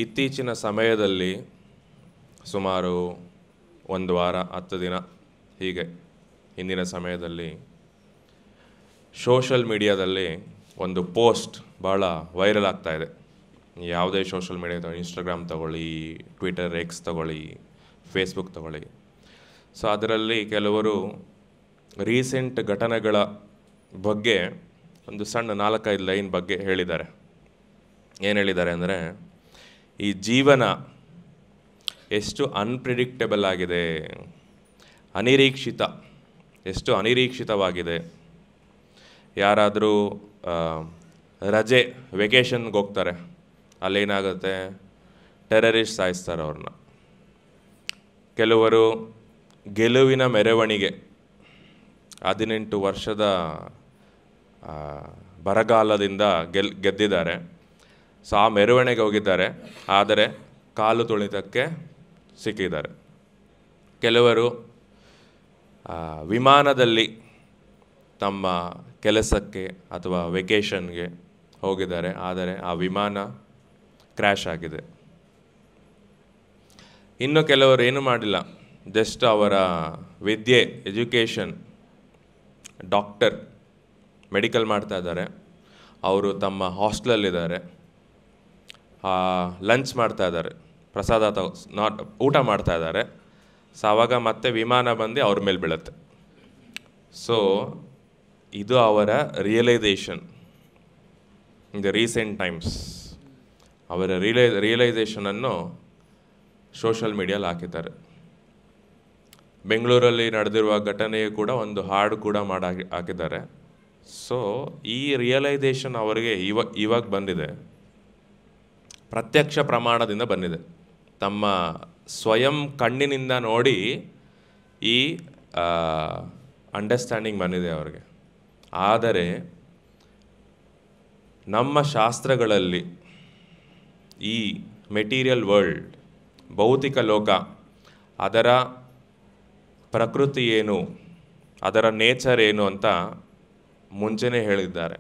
ಇತ್ತೀಚಿನ ಸಮಯದಲ್ಲಿ ಸುಮಾರು 1 ವಾರ 10 ದಿನ ಹೀಗೆ ಹಿಂದಿನ ಸಮಯದಲ್ಲಿ ಸೋಷಲ್ ಮೀಡಿಯಾದಲ್ಲಿ ಒಂದು ಪೋಸ್ಟ್ ಭಾಳ ವೈರಲ್ ಆಗ್ತಾ ಇದೆ. ಯಾವುದೇ ಸೋಷಲ್ ಮೀಡಿಯಾ ತಗೊಳ್ಳಿ, ಇನ್ಸ್ಟಾಗ್ರಾಮ್ ತಗೊಳ್ಳಿ, ಟ್ವಿಟರ್, ಎಕ್ಸ್ ತಗೊಳ್ಳಿ, ಫೇಸ್ಬುಕ್ ತಗೊಳ್ಳಿ. ಸೊ ಅದರಲ್ಲಿ ಕೆಲವರು ರೀಸೆಂಟ್ ಘಟನೆಗಳ ಬಗ್ಗೆ ಒಂದು ಸಣ್ಣ 4-5 ಲೈನ್ ಬಗ್ಗೆ ಹೇಳಿದ್ದಾರೆ. ಏನು ಹೇಳಿದ್ದಾರೆ ಅಂದರೆ, ಈ ಜೀವನ ಎಷ್ಟು ಅನ್ಪ್ರಿಡಿಕ್ಟಬಲ್ ಆಗಿದೆ, ಎಷ್ಟು ಅನಿರೀಕ್ಷಿತವಾಗಿದೆ. ಯಾರಾದರೂ ರಜೆ ವೆಕೇಷನ್ಗೆ ಹೋಗ್ತಾರೆ, ಅಲ್ಲೇನಾಗುತ್ತೆ, ಟೆರರಿಸ್ಟ್ ಸಾಯಿಸ್ತಾರೆ ಅವ್ರನ್ನ. ಕೆಲವರು ಗೆಲುವಿನ ಮೆರವಣಿಗೆ 18 ವರ್ಷದ ಬರಗಾಲದಿಂದ ಗೆದ್ದಿದ್ದಾರೆ. ಸೊ ಆ ಮೆರವಣಿಗೆ ಹೋಗಿದ್ದಾರೆ, ಆದರೆ ಕಾಲು ತುಳಿತಕ್ಕೆ ಸಿಕ್ಕಿದ್ದಾರೆ. ಕೆಲವರು ವಿಮಾನದಲ್ಲಿ ತಮ್ಮ ಕೆಲಸಕ್ಕೆ ಅಥವಾ ವೆಕೇಷನ್ಗೆ ಹೋಗಿದ್ದಾರೆ, ಆದರೆ ಆ ವಿಮಾನ ಕ್ರ್ಯಾಶ್ ಆಗಿದೆ. ಇನ್ನು ಕೆಲವರು ಏನು ಮಾಡಿಲ್ಲ, ಜಸ್ಟ್ ಅವರ ವಿದ್ಯೆ, ಎಜುಕೇಷನ್, ಡಾಕ್ಟರ್, ಮೆಡಿಕಲ್ ಮಾಡ್ತಾ ಇದ್ದಾರೆ. ಅವರು ತಮ್ಮ ಹಾಸ್ಟೆಲಲ್ಲಿದ್ದಾರೆ, ಲಂಚ್ ಮಾಡ್ತಾ ಇದ್ದಾರೆ, ಪ್ರಸಾದ ಊಟ ಮಾಡ್ತಾ ಇದ್ದಾರೆ. ಸೊ ಆವಾಗ ಮತ್ತೆ ವಿಮಾನ ಬಂದು ಅವ್ರ ಮೇಲೆ ಬೀಳುತ್ತೆ. ಸೊ ಇದು ಅವರ realisation in the recent times. ಅವರ ರಿಯಲೈಸೇಷನನ್ನು ಸೋಷಲ್ ಮೀಡಿಯಲ್ಲಿ ಹಾಕಿದ್ದಾರೆ. ಬೆಂಗಳೂರಲ್ಲಿ ನಡೆದಿರುವ ಘಟನೆಯು ಕೂಡ ಒಂದು ಹಾಡು ಕೂಡ ಹಾಕಿದ್ದಾರೆ. ಸೊ ಈ ರಿಯಲೈಸೇಷನ್ ಅವರಿಗೆ ಇವಾಗ ಬಂದಿದೆ, ಪ್ರತ್ಯಕ್ಷ ಪ್ರಮಾಣದಿಂದ ಬಂದಿದೆ. ತಮ್ಮ ಸ್ವಯಂ ಕಣ್ಣಿನಿಂದ ನೋಡಿ ಈ ಅಂಡರ್ಸ್ಟ್ಯಾಂಡಿಂಗ್ ಬಂದಿದೆ ಅವರಿಗೆ. ಆದರೆ ನಮ್ಮ ಶಾಸ್ತ್ರಗಳಲ್ಲಿ ಈ ಮೆಟೀರಿಯಲ್ ವರ್ಲ್ಡ್, ಭೌತಿಕ ಲೋಕ, ಅದರ ಪ್ರಕೃತಿ ಏನು, ಅದರ ನೇಚರ್ ಏನು ಅಂತ ಮುಂಚೆನೇ ಹೇಳಿದ್ದಾರೆ.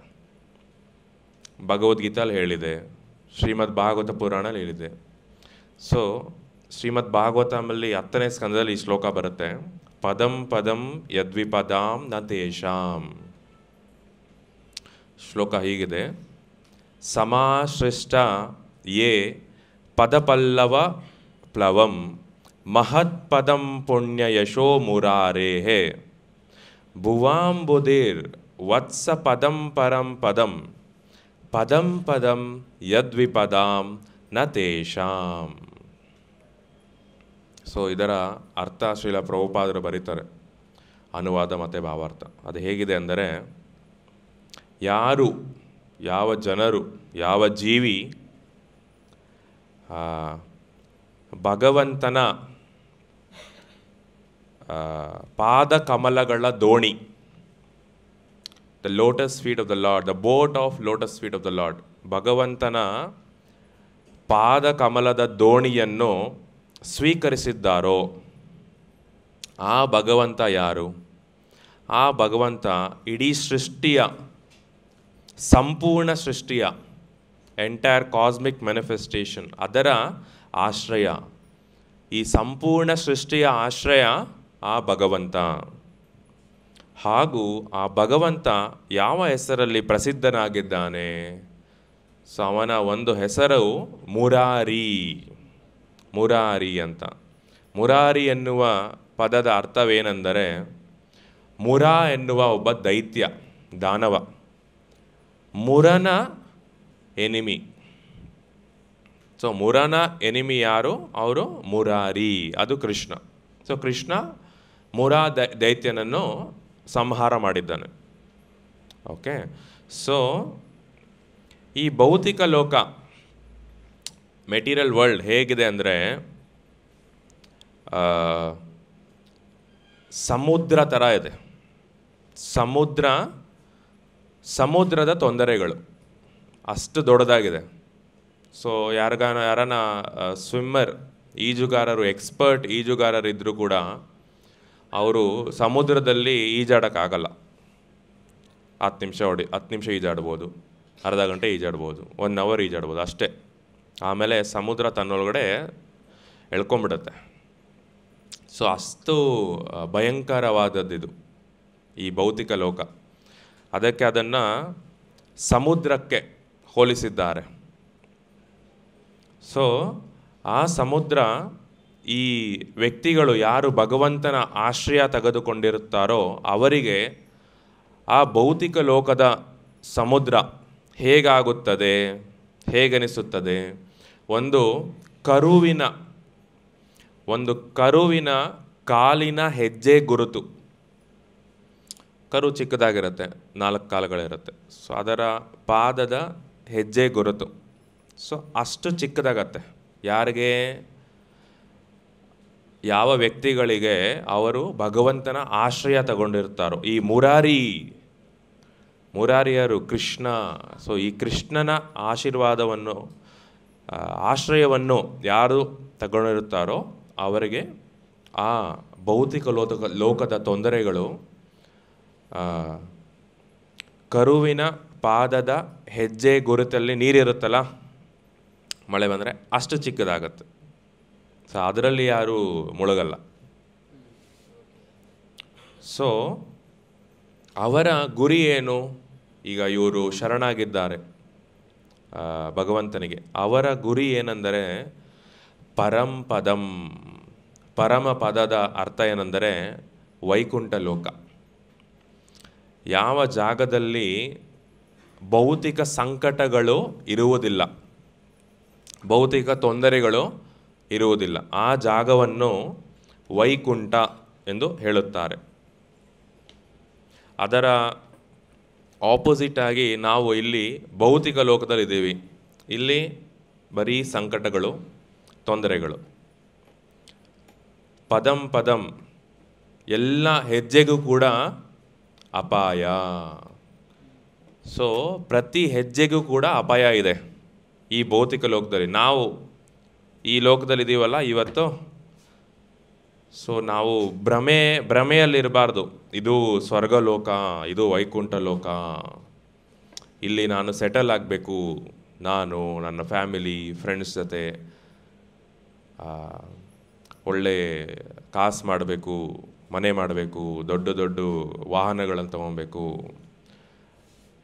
ಭಗವದ್ಗೀತೆಯಲ್ಲಿ ಹೇಳಿದೆ, ಶ್ರೀಮದ್ ಭಾಗವತ ಪುರಾಣಲ್ಲಿ ಹೇಳಿದೆ. ಸೊ ಶ್ರೀಮದ್ ಭಾಗವತಮಲ್ಲಿ 10ನೇ ಸ್ಕಂದದಲ್ಲಿ ಈ ಶ್ಲೋಕ ಬರುತ್ತೆ, ಪದಂ ಪದಂ ಯದ್ವಿಪದಾಂ ನ ತೇಷಾಂ. ಶ್ಲೋಕ ಹೀಗಿದೆ, ಸಮಾಶ್ರಿಷ್ಟ ಯೇ ಪದಪಲ್ಲವ ಪ್ಲವಂ ಮಹತ್ಪದಂ ಪುಣ್ಯ ಯಶೋ ಮುರಾರೇಹೇ ಭುವಾಂಬುಧಿರ್ ವತ್ಸ ಪದಂ ಪರಂ ಪದಂ ಪದಂ ಪದಂ ಯದ್ವಿಪದಾಂ ನ ತೇಷಾಂ. ಸೊ ಇದರ ಅರ್ಥ ಶ್ರೀಲ ಪ್ರಭುಪಾದರು ಬರೀತಾರೆ, ಅನುವಾದ ಮತ್ತು ಭಾವಾರ್ಥ. ಅದು ಹೇಗಿದೆ ಅಂದರೆ, ಯಾವ ಜನರು, ಯಾವ ಜೀವಿ ಭಗವಂತನ ಪಾದ ಕಮಲಗಳ ದೋಣಿ, the lotus feet of the lord, the boat of lotus feet of the lord, ಭಗವಂತನ ಪಾದ ಕಮಲದ ದೋಣಿಯನ್ನು ಸ್ವೀಕರಿಸಿದ್ದಾರೋ ಆ ಭಗವಂತ ಯಾರು? ಆ ಭಗವಂತ ಇಡೀ ಸೃಷ್ಟಿಯ, ಸಂಪೂರ್ಣ ಸೃಷ್ಟಿಯ, ಎಂಟೈರ್ ಕಾಸ್ಮಿಕ್ ಮ್ಯಾನಿಫೆಸ್ಟೇಷನ್, ಅದರ ಆಶ್ರಯ. ಈ ಸಂಪೂರ್ಣ ಸೃಷ್ಟಿಯ ಆಶ್ರಯ ಆ ಭಗವಂತ. ಹಾಗೂ ಆ ಭಗವಂತ ಯಾವ ಹೆಸರಲ್ಲಿ ಪ್ರಸಿದ್ಧನಾಗಿದ್ದಾನೆ? ಸೊ ಅವನ ಒಂದು ಹೆಸರು ಮುರಾರಿ ಅಂತ. ಮುರಾರಿ ಎನ್ನುವ ಪದದ ಅರ್ಥವೇನೆಂದರೆ, ಮುರಾ ಎನ್ನುವ ಒಬ್ಬ ದೈತ್ಯ, ದಾನವ, ಮುರನ ಎನಿಮಿ. ಸೊ ಮುರನ ಎನಿಮಿ ಯಾರು? ಅವರು ಮುರಾರಿ, ಅದು ಕೃಷ್ಣ. ಸೊ ಕೃಷ್ಣ ಮುರಾ ದೈತ್ಯನನ್ನು ಸಂಹಾರ ಮಾಡಿದ್ದಾನೆ. ಓಕೆ. ಸೊ ಈ ಭೌತಿಕ ಲೋಕ, ಮೆಟೀರಿಯಲ್ ವರ್ಲ್ಡ್ ಹೇಗಿದೆ ಅಂದರೆ, ಸಮುದ್ರ ಥರ ಇದೆ. ಸಮುದ್ರದ ತೊಂದರೆಗಳು ಅಷ್ಟು ದೊಡ್ಡದಾಗಿದೆ. ಸೊ ಯಾರನ್ನ ಸ್ವಿಮ್ಮರ್, ಈಜುಗಾರರು, ಎಕ್ಸ್ಪರ್ಟ್ ಈಜುಗಾರರು ಇದ್ದರೂ ಕೂಡ ಅವರು ಸಮುದ್ರದಲ್ಲಿ ಈಜಾಡೋಕ್ಕಾಗಲ್ಲ. 10 ನಿಮಿಷ ಈಜಾಡ್ಬೋದು, ಅರ್ಧ ಗಂಟೆ ಈಜಾಡ್ಬೋದು, 1 ಅವರ್ ಈಜಾಡ್ಬೋದು ಅಷ್ಟೇ. ಆಮೇಲೆ ಸಮುದ್ರ ತನ್ನೊಳಗಡೆ ಎಳ್ಕೊಂಬಿಡುತ್ತೆ. ಸೊ ಅಷ್ಟು ಭಯಂಕರವಾದದ್ದಿದು ಈ ಭೌತಿಕ ಲೋಕ. ಅದಕ್ಕೆ ಅದನ್ನು ಸಮುದ್ರಕ್ಕೆ ಹೋಲಿಸಿದ್ದಾರೆ. ಸೊ ಆ ಸಮುದ್ರ ಈ ವ್ಯಕ್ತಿಗಳು ಯಾರು ಭಗವಂತನ ಆಶ್ರಯ ತೆಗೆದುಕೊಂಡಿರುತ್ತಾರೋ ಅವರಿಗೆ ಆ ಭೌತಿಕ ಲೋಕದ ಸಮುದ್ರ ಹೇಗಾಗುತ್ತದೆ, ಹೇಗನಿಸುತ್ತದೆ? ಒಂದು ಕರುವಿನ ಕಾಲಿನ ಹೆಜ್ಜೆ ಗುರುತು. ಕರು ಚಿಕ್ಕದಾಗಿರುತ್ತೆ, 4 ಕಾಲುಗಳಿರುತ್ತೆ. ಸೊ ಅದರ ಪಾದದ ಹೆಜ್ಜೆ ಗುರುತು. ಸೊ ಅಷ್ಟು ಚಿಕ್ಕದಾಗತ್ತೆ. ಯಾರಿಗೆ? ಯಾವ ವ್ಯಕ್ತಿಗಳಿಗೆ ಅವರು ಭಗವಂತನ ಆಶ್ರಯ ತಗೊಂಡಿರ್ತಾರೋ. ಈ ಮುರಾರಿಯರು ಕೃಷ್ಣ. ಸೊ ಈ ಕೃಷ್ಣನ ಆಶ್ರಯವನ್ನು ಯಾರು ತಗೊಂಡಿರುತ್ತಾರೋ ಅವರಿಗೆ ಆ ಭೌತಿಕ ಲೋಕದ ತೊಂದರೆಗಳು ಕರುವಿನ ಪಾದದ ಹೆಜ್ಜೆ ಗುರುತಲ್ಲಿ ನೀರಿರುತ್ತಲ್ಲ, ಮಳೆ ಬಂದರೆ ಅಷ್ಟು ಚಿಕ್ಕದಾಗತ್ತೆ. ಸೊ ಅದರಲ್ಲಿ ಯಾರೂ ಮುಳುಗಲ್ಲ. ಸೊ ಅವರ ಗುರಿ ಏನು? ಈಗ ಇವರು ಶರಣಾಗಿದ್ದಾರೆ ಭಗವಂತನಿಗೆ. ಅವರ ಗುರಿ ಏನೆಂದರೆ ಪರಮ ಪದದ ಅರ್ಥ ಏನೆಂದರೆ ವೈಕುಂಠ ಲೋಕ. ಯಾವ ಜಾಗದಲ್ಲಿ ಭೌತಿಕ ಸಂಕಟಗಳು ಇರುವುದಿಲ್ಲ, ಭೌತಿಕ ತೊಂದರೆಗಳು ಇರುವುದಿಲ್ಲ, ಆ ಜಾಗವನ್ನು ವೈಕುಂಠ ಎಂದು ಹೇಳುತ್ತಾರೆ. ಅದರ ಆಪೋಸಿಟ್ ಆಗಿ ನಾವು ಇಲ್ಲಿ ಭೌತಿಕ ಲೋಕದಲ್ಲಿದ್ದೀವಿ. ಇಲ್ಲಿ ಬರೀ ಸಂಕಟಗಳು, ತೊಂದರೆಗಳು. ಪದಂ ಎಲ್ಲ ಹೆಜ್ಜೆಗೂ ಕೂಡ ಅಪಾಯ. ಸೊ ಪ್ರತಿ ಹೆಜ್ಜೆಗೂ ಕೂಡ ಅಪಾಯ ಇದೆ ಈ ಭೌತಿಕ ಲೋಕದಲ್ಲಿ. ನಾವು ಈ ಲೋಕದಲ್ಲಿದ್ದೀವಲ್ಲ ಇವತ್ತು. ಸೊ ನಾವು ಭ್ರಮೆಯಲ್ಲಿರಬಾರ್ದು. ಇದು ಸ್ವರ್ಗಲೋಕ, ಇದು ವೈಕುಂಠ ಲೋಕ, ಇಲ್ಲಿ ನಾನು ಸೆಟಲ್ ಆಗಬೇಕು, ನಾನು ನನ್ನ ಫ್ಯಾಮಿಲಿ ಫ್ರೆಂಡ್ಸ್ ಜೊತೆ ಒಳ್ಳೆ ಕಾಸು ಮಾಡಬೇಕು, ಮನೆ ಮಾಡಬೇಕು, ದೊಡ್ಡ ದೊಡ್ಡ ವಾಹನಗಳನ್ನು ತೊಗೊಬೇಕು.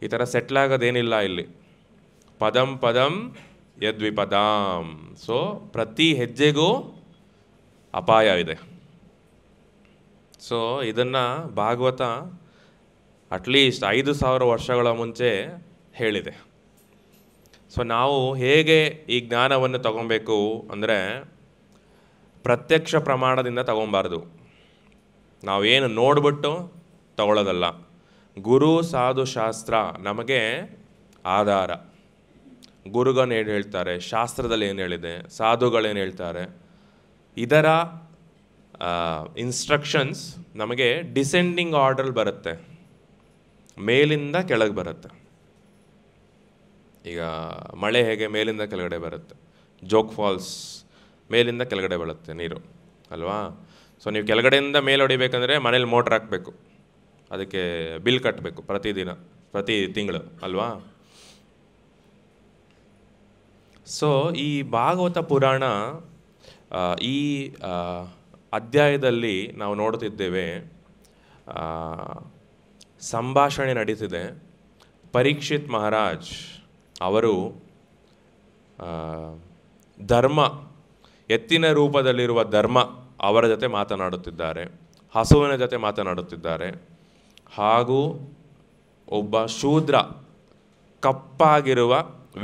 ಈ ಥರ ಸೆಟ್ಲ್ ಆಗೋದೇನಿಲ್ಲ ಇಲ್ಲಿ. ಪದಂ ಯದ್ವಿಪದಾಂ. ಸೊ ಪ್ರತಿ ಹೆಜ್ಜೆಗೂ ಅಪಾಯ ಇದೆ. ಸೊ ಇದನ್ನು ಭಾಗವತ ಅಟ್ಲೀಸ್ಟ್ 5,000 ವರ್ಷಗಳ ಮುಂಚೆ ಹೇಳಿದೆ. ಸೊ ನಾವು ಹೇಗೆ ಈ ಜ್ಞಾನವನ್ನು ತಗೊಬೇಕು ಅಂದರೆ ಪ್ರತ್ಯಕ್ಷ ಪ್ರಮಾಣದಿಂದ ತಗೊಬಾರ್ದು. ನಾವೇನು ನೋಡ್ಬಿಟ್ಟು ತಗೊಳ್ಳೋದಲ್ಲ. ಗುರು ಸಾಧು ಶಾಸ್ತ್ರ ನಮಗೆ ಆಧಾರ. ಗುರುಗಳು ಏನು ಹೇಳ್ತಾರೆ, ಶಾಸ್ತ್ರದಲ್ಲಿ ಏನು ಹೇಳಿದೆ, ಸಾಧುಗಳೇನು ಹೇಳ್ತಾರೆ, ಇದರ ಇನ್ಸ್ಟ್ರಕ್ಷನ್ಸ್ ನಮಗೆ ಡಿಸೆಂಡಿಂಗ್ ಆರ್ಡರ್ ಬರುತ್ತೆ, ಮೇಲಿಂದ ಕೆಳಗೆ ಬರುತ್ತೆ. ಈಗ ಮಳೆ ಹೇಗೆ ಮೇಲಿಂದ ಕೆಳಗಡೆ ಬರುತ್ತೆ, ಜೋಗ್ ಫಾಲ್ಸ್ ಮೇಲಿಂದ ಕೆಳಗಡೆ ಬೀಳುತ್ತೆ ನೀರು ಅಲ್ವಾ. ಸೊ ನೀವು ಕೆಳಗಡೆಯಿಂದ ಮೇಲೆ ಹೊಡಿಬೇಕಂದ್ರೆ ಮನೇಲಿ ಮೋಟ್ರ್ ಹಾಕಬೇಕು, ಅದಕ್ಕೆ ಬಿಲ್ ಕಟ್ಟಬೇಕು ಪ್ರತಿ ತಿಂಗಳು ಅಲ್ವಾ. ಸೊ ಈ ಭಾಗವತ ಪುರಾಣ ಈ ಅಧ್ಯಾಯದಲ್ಲಿ ನಾವು ನೋಡುತ್ತಿದ್ದೇವೆ, ಸಂಭಾಷಣೆ ನಡೀತಿದೆ. ಪರೀಕ್ಷಿತ್ ಮಹಾರಾಜ್ ಅವರು ಎತ್ತಿನ ರೂಪದಲ್ಲಿರುವ ಧರ್ಮ ಅವರ ಜೊತೆ ಮಾತನಾಡುತ್ತಿದ್ದಾರೆ, ಹಸುವಿನ ಜೊತೆ ಮಾತನಾಡುತ್ತಿದ್ದಾರೆ. ಹಾಗೂ ಒಬ್ಬ ಶೂದ್ರ, ಕಪ್ಪಾಗಿರುವ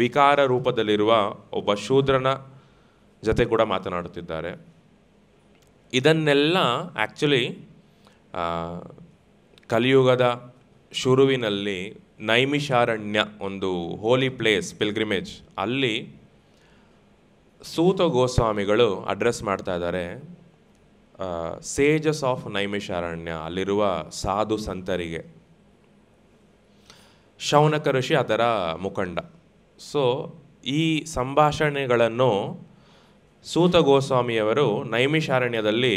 ವಿಕಾರ ರೂಪದಲ್ಲಿರುವ ಒಬ್ಬ ಶೂದ್ರನ ಜೊತೆ ಕೂಡ ಮಾತನಾಡುತ್ತಿದ್ದಾರೆ. ಇದನ್ನೆಲ್ಲ ಆ್ಯಕ್ಚುಲಿ ಕಲಿಯುಗದ ಶುರುವಿನಲ್ಲಿ ನೈಮಿಷಾರಣ್ಯ, ಒಂದು ಹೋಲಿ ಪ್ಲೇಸ್, ಪಿಲ್ಗ್ರಿಮೇಜ್, ಅಲ್ಲಿ ಸೂತ ಗೋಸ್ವಾಮಿಗಳು ಅಡ್ರೆಸ್ ಮಾಡ್ತಾ ಇದ್ದಾರೆ ಸೇಜಸ್ ಆಫ್ ನೈಮಿಷಾರಣ್ಯ, ಅಲ್ಲಿರುವ ಸಾಧು ಸಂತರಿಗೆ. ಶೌನಕ ಋಷಿ ಅದರ ಮುಖಂಡ. ಸೊ ಈ ಸಂಭಾಷಣೆಗಳನ್ನು ಸೂತ ಗೋಸ್ವಾಮಿಯವರು ನೈಮಿಷಾರಣ್ಯದಲ್ಲಿ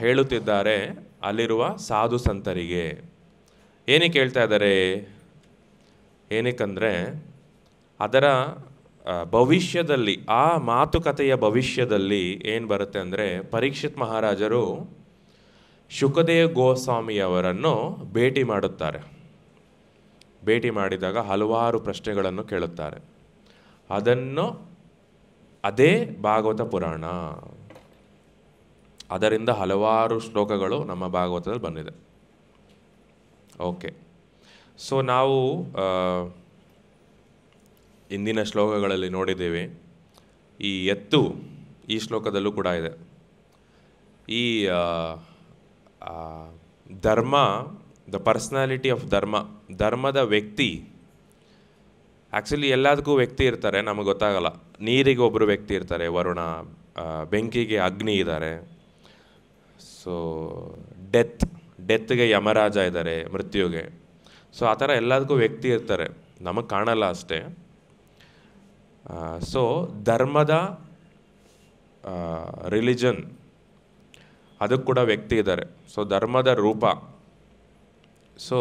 ಹೇಳುತ್ತಿದ್ದಾರೆ ಅಲ್ಲಿರುವ ಸಾಧು ಸಂತರಿಗೆ. ಏನಕ್ಕೆ ಹೇಳ್ತಾ ಇದ್ದಾರೆ? ಏನಕ್ಕಂದರೆ ಅದರ ಭವಿಷ್ಯದಲ್ಲಿ ಆ ಮಾತುಕತೆಯ ಭವಿಷ್ಯದಲ್ಲಿ ಏನು ಬರುತ್ತೆ ಅಂದರೆ, ಪರೀಕ್ಷಿತ್ ಮಹಾರಾಜರು ಶುಕದೇವ್ ಗೋಸ್ವಾಮಿಯವರನ್ನು ಭೇಟಿ ಮಾಡುತ್ತಾರೆ. ಭೇಟಿ ಮಾಡಿದಾಗ ಹಲವಾರು ಪ್ರಶ್ನೆಗಳನ್ನು ಕೇಳುತ್ತಾರೆ. ಅದೇ ಭಾಗವತ ಪುರಾಣ. ಅದರಿಂದ ಹಲವಾರು ಶ್ಲೋಕಗಳು ನಮ್ಮ ಭಾಗವತದಲ್ಲಿ ಬಂದಿದೆ. ಓಕೆ, ಸೊ ನಾವು ಇಂದಿನ ಶ್ಲೋಕಗಳಲ್ಲಿ ನೋಡಿದ್ದೇವೆ. ಈ ಎತ್ತು ಈ ಶ್ಲೋಕದಲ್ಲೂ ಕೂಡ ಇದೆ. ಈ ಧರ್ಮ, ದ ಪರ್ಸ್ನಾಲಿಟಿ ಆಫ್ ಧರ್ಮದ ವ್ಯಕ್ತಿ. ಆ್ಯಕ್ಚುಲಿ ಎಲ್ಲದಕ್ಕೂ ವ್ಯಕ್ತಿ ಇರ್ತಾರೆ, ನಮಗೆ ಗೊತ್ತಾಗಲ್ಲ. ನೀರಿಗೆ ಒಬ್ಬರು ವ್ಯಕ್ತಿ ಇರ್ತಾರೆ, ವರುಣ. ಬೆಂಕಿಗೆ ಅಗ್ನಿ ಇದ್ದಾರೆ. ಸೊ ಡೆತ್ಗೆ ಯಮರಾಜ ಇದ್ದಾರೆ, ಮೃತ್ಯುಗೆ. ಸೊ ಆ ಥರ ಎಲ್ಲದಕ್ಕೂ ವ್ಯಕ್ತಿ ಇರ್ತಾರೆ, ನಮಗೆ ಕಾಣಲ್ಲ ಅಷ್ಟೇ. ಸೊ ಧರ್ಮದ ರಿಲಿಜನ್ ಅದಕ್ಕೆ ಕೂಡ ವ್ಯಕ್ತಿ ಇದ್ದಾರೆ. ಸೊ ಧರ್ಮದ ರೂಪ. ಸೊ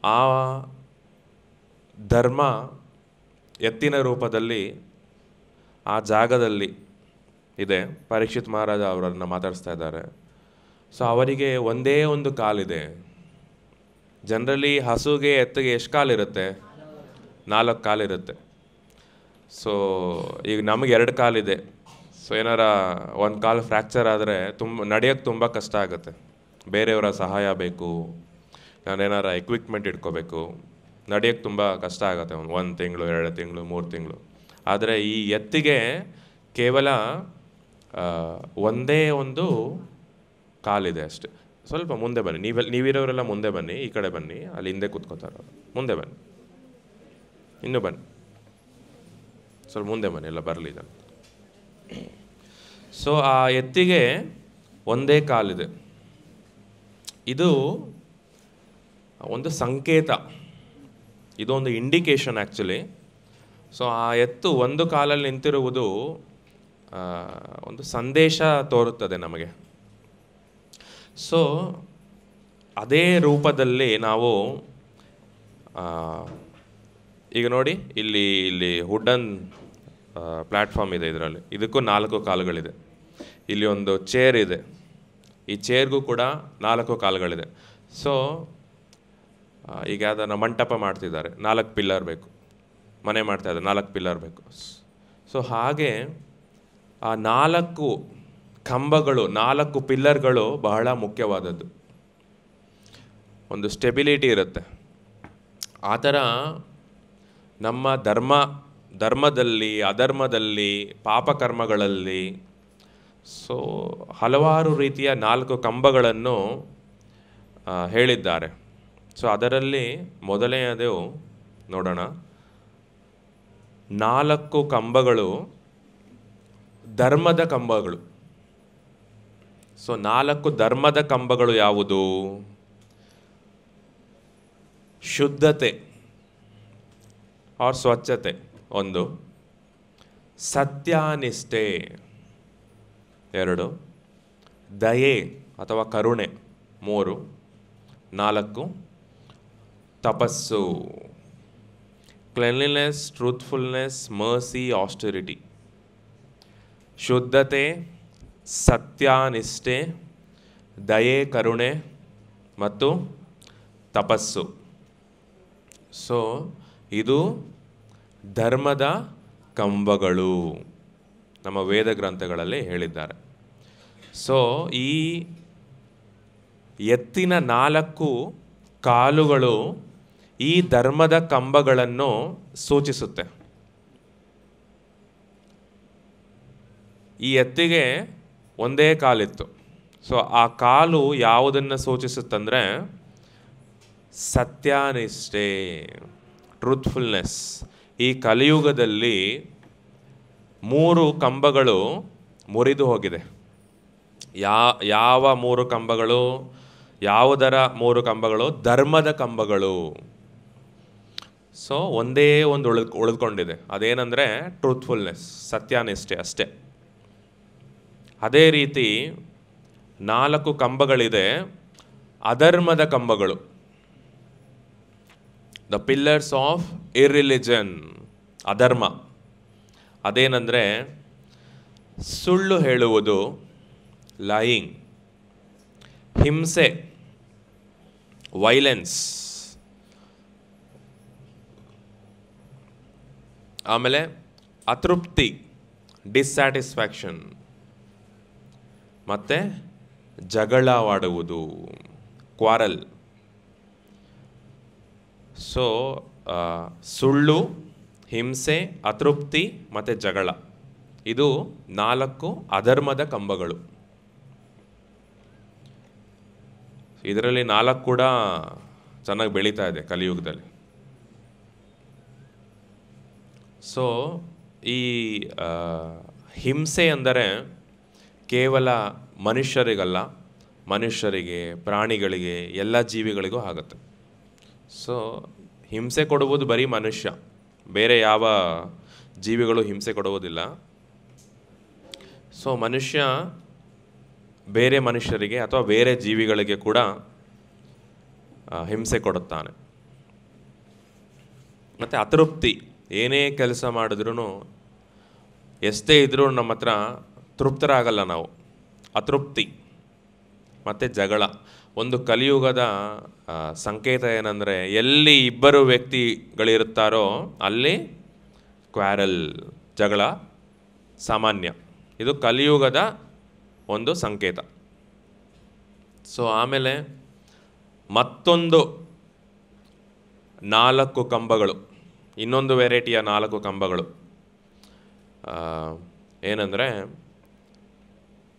ಆ ಧರ್ಮ ಎತ್ತಿನ ರೂಪದಲ್ಲಿ ಆ ಜಾಗದಲ್ಲಿ ಇದೆ. ಪರೀಕ್ಷಿತ್ ಮಹಾರಾಜ ಅವರನ್ನು ಮಾತಾಡಿಸ್ತಾ ಇದ್ದಾರೆ. ಸೊ ಅವರಿಗೆ ಒಂದೇ ಒಂದು ಕಾಲಿದೆ. ಜನರಲಿ ಹಸುಗೆ ಎತ್ತಿಗೆ ಎಷ್ಟು ಕಾಲಿರುತ್ತೆ? 4 ಕಾಲಿರುತ್ತೆ. ಸೊ ಈಗ ನಮಗೆ 2 ಕಾಲಿದೆ. ಸೊ ಏನಾರ ಒಂದು ಕಾಲು ಫ್ರ್ಯಾಕ್ಚರ್ ಆದರೆ ನಡೆಯೋಕ್ಕೆ ತುಂಬ ಕಷ್ಟ ಆಗುತ್ತೆ. ಬೇರೆಯವರ ಸಹಾಯ ಬೇಕು, ನಾನೇನಾರ ಎಕ್ವಿಪ್ಮೆಂಟ್ ಇಟ್ಕೋಬೇಕು, ನಡೆಯೋಕ್ಕೆ ತುಂಬ ಕಷ್ಟ ಆಗುತ್ತೆ. 1 ತಿಂಗಳು, 2 ತಿಂಗಳು, 3 ತಿಂಗಳು. ಆದರೆ ಈ ಎತ್ತಿಗೆ ಕೇವಲ ಒಂದೇ ಒಂದು ಕಾಲಿದೆ ಅಷ್ಟೆ. ಸ್ವಲ್ಪ ಮುಂದೆ ಬನ್ನಿ, ನೀವಿರೋರೆಲ್ಲ ಮುಂದೆ ಬನ್ನಿ, ಈ ಕಡೆ ಬನ್ನಿ, ಅಲ್ಲಿ ಹಿಂದೆ ಕೂತ್ಕೋತಾರೆ. ಮುಂದೆ ಬನ್ನಿ, ಇನ್ನೂ ಬನ್ನಿ, ಸ್ವಲ್ಪ ಮುಂದೆ ಬನ್ನಿ, ಎಲ್ಲ ಬರಲಿ ಜನ. ಸೊ ಆ ಎತ್ತಿಗೆ ಒಂದೇ ಕಾಲಿದೆ. ಇದು ಒಂದು ಸಂಕೇತ, ಇದೊಂದು ಇಂಡಿಕೇಶನ್ ಆ್ಯಕ್ಚುಲಿ. ಸೊ ಆ ಎತ್ತು ಒಂದು ಕಾಲಲ್ಲಿ ನಿಂತಿರುವುದು ಒಂದು ಸಂದೇಶ ತೋರುತ್ತದೆ ನಮಗೆ. ಸೊ ಅದೇ ರೂಪದಲ್ಲಿ ನಾವು ಈಗ ನೋಡಿ, ಇಲ್ಲಿ ವುಡನ್ ಪ್ಲ್ಯಾಟ್ಫಾರ್ಮ್ ಇದೆ. ಇದಕ್ಕೂ 4 ಕಾಲುಗಳಿದೆ. ಇಲ್ಲಿ ಒಂದು ಚೇರ್ ಇದೆ, ಈ ಚೇರ್ಗೂ ಕೂಡ 4 ಕಾಲುಗಳಿದೆ. ಸೊ ಈಗ ಅದನ್ನು ಮಂಟಪ ಮಾಡ್ತಿದ್ದಾರೆ, 4 ಪಿಲ್ಲರ್ ಬೇಕು. ಮನೆ ಮಾಡ್ತಾಯಿದ್ದಾರೆ, 4 ಪಿಲ್ಲರ್ ಬೇಕು. ಸೊ ಹಾಗೆ ಆ 4 ಕಂಬಗಳು, 4 ಪಿಲ್ಲರ್ಗಳು ಬಹಳ ಮುಖ್ಯವಾದದ್ದು. ಒಂದು ಸ್ಟೆಬಿಲಿಟಿ ಇರುತ್ತೆ. ಆ ಥರ ನಮ್ಮ ಧರ್ಮದಲ್ಲಿ, ಅಧರ್ಮದಲ್ಲಿ, ಪಾಪಕರ್ಮಗಳಲ್ಲಿ ಸೊ ಹಲವಾರು ರೀತಿಯ 4 ಕಂಬಗಳನ್ನು ಹೇಳಿದ್ದಾರೆ. ಸೊ ಅದರಲ್ಲಿ ಮೊದಲನೆಯದು ನೋಡೋಣ. 4 ಕಂಬಗಳು ಧರ್ಮದ ಕಂಬಗಳು. ಸೊ 4 ಧರ್ಮದ ಕಂಬಗಳು ಯಾವುದು? ಶುದ್ಧತೆ ಆರ್ ಸ್ವಚ್ಛತೆ 1, ಸತ್ಯನಿಷ್ಠೆ 2, ದಯೆ ಅಥವಾ ಕರುಣೆ 3, 4 ತಪಸ್ಸು, ಕ್ಲೆನ್ಲಿನೆಸ್, ಟ್ರೂತ್ಫುಲ್ನೆಸ್, ಮರ್ಸಿ, ಆಸ್ಟೆರಿಟಿ. ಶುದ್ಧತೆ, ಸತ್ಯನಿಷ್ಠೆ, ದಯೆ, ಕರುಣೆ ಮತ್ತು ತಪಸ್ಸು. ಸೊ ಇದು ಧರ್ಮದ ಕಂಬಗಳು ನಮ್ಮ ವೇದ ಗ್ರಂಥಗಳಲ್ಲಿ ಹೇಳಿದ್ದಾರೆ. ಸೊ ಈ ಎತ್ತಿನ 4 ಕಾಲುಗಳು ಈ ಧರ್ಮದ ಕಂಬಗಳನ್ನು ಸೂಚಿಸುತ್ತೆ. ಈ ಎತ್ತಿಗೆ ಒಂದೇ ಕಾಲಿತ್ತು. ಸೊ ಆ ಕಾಲು ಯಾವುದನ್ನು ಸೂಚಿಸುತ್ತಂದರೆ ಸತ್ಯನಿಷ್ಠೆ, ಟ್ರೂತ್ಫುಲ್ನೆಸ್. ಈ ಕಲಿಯುಗದಲ್ಲಿ 3 ಕಂಬಗಳು ಮುರಿದು ಹೋಗಿದೆ. ಯಾವ 3 ಕಂಬಗಳು? ಯಾವುದರ 3 ಕಂಬಗಳು? ಧರ್ಮದ ಕಂಬಗಳು. ಸೊ ಒಂದೇ ಒಂದು ಉಳಿದುಕೊಂಡಿದೆ, ಅದೇನೆಂದರೆ ಟ್ರೂತ್ಫುಲ್ನೆಸ್, ಸತ್ಯನಿಷ್ಠೆ ಅಷ್ಟೇ. ಅದೇ ರೀತಿ 4 ಕಂಬಗಳಿದೆ ಅಧರ್ಮದ ಕಂಬಗಳು. ದ ಪಿಲ್ಲರ್ಸ್ ಆಫ್ ಇರ್ರಿಲಿಜನ್, ಅಧರ್ಮ. ಅದೇನೆಂದರೆ ಸುಳ್ಳು ಹೇಳುವುದು, ಲೈಯಿಂಗ್, ಹಿಂಸೆ, ವೈಲೆನ್ಸ್, ಆಮೇಲೆ ಅತೃಪ್ತಿ, ಡಿಸ್ಸ್ಯಾಟಿಸ್ಫ್ಯಾಕ್ಷನ್, ಮತ್ತು ಜಗಳವಾಡುವುದು, ಕ್ವಾರಲ್. ಸೊ ಸುಳ್ಳು, ಹಿಂಸೆ, ಅತೃಪ್ತಿ ಮತ್ತು ಜಗಳ, ಇದು 4 ಅಧರ್ಮದ ಕಂಬಗಳು. ಇದರಲ್ಲಿ 4 ಕೂಡ ಚೆನ್ನಾಗಿ ಬೆಳೀತಾ ಇದೆ ಕಲಿಯುಗದಲ್ಲಿ. ಸೊ ಈ ಹಿಂಸೆ ಅಂದರೆ ಕೇವಲ ಮನುಷ್ಯರಿಗಲ್ಲ, ಮನುಷ್ಯರಿಗೆ, ಪ್ರಾಣಿಗಳಿಗೆ, ಎಲ್ಲ ಜೀವಿಗಳಿಗೂ ಆಗುತ್ತೆ. ಸೊ ಹಿಂಸೆ ಕೊಡುವುದು ಬರೀ ಮನುಷ್ಯ, ಬೇರೆ ಯಾವ ಜೀವಿಗಳು ಹಿಂಸೆ ಕೊಡುವುದಿಲ್ಲ. ಸೊ ಮನುಷ್ಯ ಬೇರೆ ಮನುಷ್ಯರಿಗೆ ಅಥವಾ ಬೇರೆ ಜೀವಿಗಳಿಗೆ ಕೂಡ ಹಿಂಸೆ ಕೊಡುತ್ತಾನೆ. ಮತ್ತು ಅತೃಪ್ತಿ, ಏನೇ ಕೆಲಸ ಮಾಡಿದ್ರೂ, ಎಷ್ಟೇ ಇದ್ರೂ ನಮ್ಮ ಹತ್ರ ತೃಪ್ತರಾಗಲ್ಲ ನಾವು, ಅತೃಪ್ತಿ. ಮತ್ತು ಜಗಳ. ಒಂದು ಕಲಿಯುಗದ ಸಂಕೇತ ಏನಂದರೆ, ಎಲ್ಲಿ 2 ವ್ಯಕ್ತಿಗಳಿರುತ್ತಾರೋ ಅಲ್ಲಿ ಕ್ವಾರಲ್, ಜಗಳ ಸಾಮಾನ್ಯ. ಇದು ಕಲಿಯುಗದ ಒಂದು ಸಂಕೇತ. ಸೊ ಆಮೇಲೆ ಮತ್ತೊಂದು 4 ಕಂಬಗಳು, ಇನ್ನೊಂದು ವೆರೈಟಿಯ 4 ಕಂಬಗಳು ಏನಂದರೆ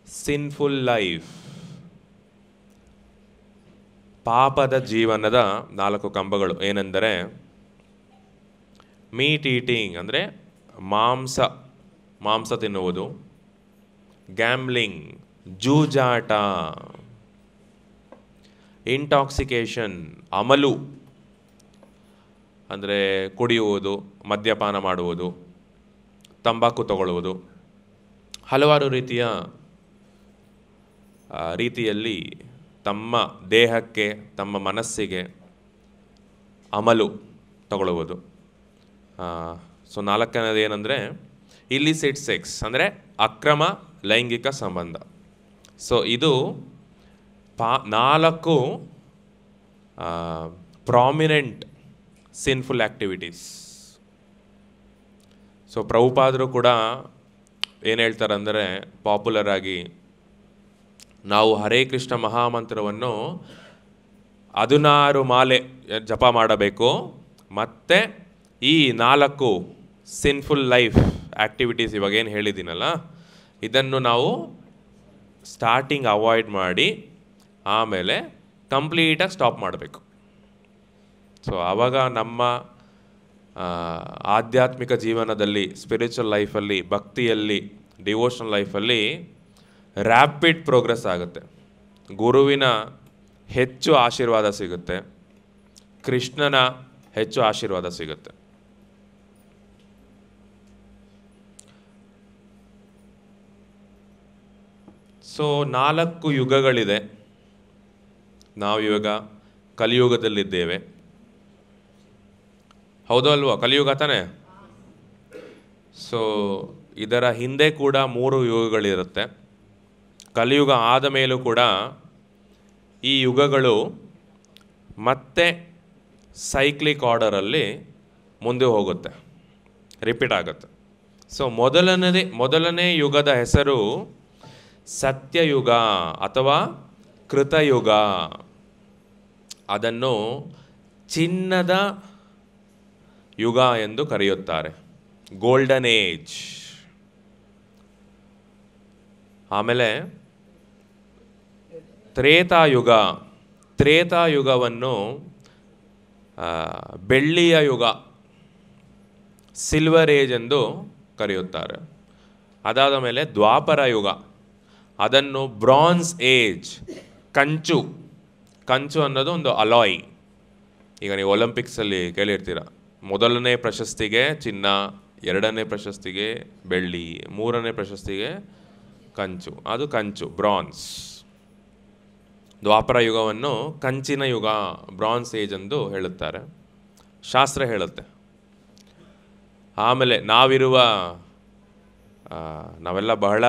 ಸಿನ್ಫುಲ್ ಲೈಫ್, ಪಾಪದ ಜೀವನದ 4 ಕಂಬಗಳು ಏನೆಂದರೆ ಮೀಟ್ ಈಟಿಂಗ್ ಅಂದರೆ ಮಾಂಸ ತಿನ್ನುವುದು, ಗ್ಯಾಮ್ಲಿಂಗ್ ಜೂಜಾಟ, ಇಂಟಾಕ್ಸಿಕೇಶನ್ ಅಮಲು ಅಂದರೆ ಕುಡಿಯುವುದು, ಮದ್ಯಪಾನ ಮಾಡುವುದು, ತಂಬಾಕು ತಗೊಳ್ಳುವುದು, ಹಲವಾರು ರೀತಿಯಲ್ಲಿ ತಮ್ಮ ದೇಹಕ್ಕೆ, ತಮ್ಮ ಮನಸ್ಸಿಗೆ ಅಮಲು ತಗೊಳ್ಳುವುದು. ಸೊ 4ನೇದು ಏನಂದರೆ ಇಲಿಸಿಟ್ ಸೆಕ್ಸ್ ಅಂದರೆ ಅಕ್ರಮ ಲೈಂಗಿಕ ಸಂಬಂಧ. ಸೊ ಇದು 4 ಪ್ರಾಮಿನೆಂಟ್ ಸಿನ್ಫುಲ್ ಆ್ಯಕ್ಟಿವಿಟೀಸ್. ಸೊ ಪ್ರಭುಪಾದರು ಕೂಡ ಏನು ಹೇಳ್ತಾರೆ ಅಂದರೆ, ಪಾಪ್ಯುಲರ್ ಆಗಿ ನಾವು ಹರೇ ಕೃಷ್ಣ ಮಹಾಮಂತ್ರವನ್ನು 16 ಮಾಲೆ ಜಪ ಮಾಡಬೇಕು, ಮತ್ತು ಈ 4 ಸಿನ್ಫುಲ್ ಲೈಫ್ ಆ್ಯಕ್ಟಿವಿಟೀಸ್ ಇವಾಗೇನು ಹೇಳಿದ್ದೀನಲ್ಲ, ಇದನ್ನು ನಾವು ಸ್ಟಾರ್ಟಿಂಗ್ ಅವಾಯ್ಡ್ ಮಾಡಿ ಆಮೇಲೆ ಕಂಪ್ಲೀಟಾಗಿ ಸ್ಟಾಪ್ ಮಾಡಬೇಕು. ಸೊ ಆವಾಗ ನಮ್ಮ ಆಧ್ಯಾತ್ಮಿಕ ಜೀವನದಲ್ಲಿ, ಸ್ಪಿರಿಚುವಲ್ ಲೈಫಲ್ಲಿ, ಭಕ್ತಿಯಲ್ಲಿ, ಡಿವೋಷನಲ್ ಲೈಫಲ್ಲಿ ರ್ಯಾಪಿಡ್ ಪ್ರೋಗ್ರೆಸ್ ಆಗುತ್ತೆ. ಗುರುವಿನ ಹೆಚ್ಚು ಆಶೀರ್ವಾದ ಸಿಗುತ್ತೆ, ಕೃಷ್ಣನ ಹೆಚ್ಚು ಆಶೀರ್ವಾದ ಸಿಗುತ್ತೆ. ಸೊ 4 ಯುಗಗಳಿದೆ. ನಾವು ಇವಾಗ ಕಲಿಯುಗದಲ್ಲಿದ್ದೇವೆ, ಹೌದು ಅಲ್ವಾ? ಕಲಿಯುಗ ತಾನೆ. ಸೊ ಇದರ ಹಿಂದೆ ಕೂಡ 3 ಯುಗಗಳಿರುತ್ತೆ. ಕಲಿಯುಗ ಆದ ಮೇಲೂ ಕೂಡ ಈ ಯುಗಗಳು ಮತ್ತೆ ಸೈಕ್ಲಿಕ್ ಆರ್ಡರಲ್ಲಿ ಮುಂದೆ ಹೋಗುತ್ತೆ, ರಿಪೀಟ್ ಆಗುತ್ತೆ. ಸೊ ಮೊದಲನೇ ಯುಗದ ಹೆಸರು ಸತ್ಯಯುಗ ಅಥವಾ ಕೃತಯುಗ. ಅದನ್ನು ಚಿನ್ನದ ಯುಗ ಎಂದು ಕರೆಯುತ್ತಾರೆ, ಗೋಲ್ಡನ್ ಏಜ್. ಆಮೇಲೆ ತ್ರೇತಾಯುಗವನ್ನು ಬೆಳ್ಳಿಯ ಯುಗ, ಸಿಲ್ವರ್ ಏಜ್ ಎಂದು ಕರೆಯುತ್ತಾರೆ. ಅದಾದ ಮೇಲೆ ದ್ವಾಪರ ಯುಗ, ಅದನ್ನು ಬ್ರಾನ್ಸ್ ಏಜ್, ಕಂಚು ಅನ್ನೋದು ಒಂದು ಅಲಾಯ್. ಈಗ ನೀವು ಒಲಿಂಪಿಕ್ಸಲ್ಲಿ ಕೇಳಿರ್ತೀರ, ಮೊದಲನೇ ಪ್ರಶಸ್ತಿಗೆ ಚಿನ್ನ, 2ನೇ ಪ್ರಶಸ್ತಿಗೆ ಬೆಳ್ಳಿ, 3ನೇ ಪ್ರಶಸ್ತಿಗೆ ಕಂಚು, ಅದು ಕಂಚು, ಬ್ರಾನ್ಸ್. ದ್ವಾಪರ ಯುಗವನ್ನು ಕಂಚಿನ ಯುಗ, ಬ್ರಾನ್ಸ್ ಏಜ್ ಎಂದು ಹೇಳುತ್ತಾರೆ, ಶಾಸ್ತ್ರ ಹೇಳುತ್ತೆ. ಆಮೇಲೆ ನಾವಿರುವ ನಾವೆಲ್ಲ ಬಹಳ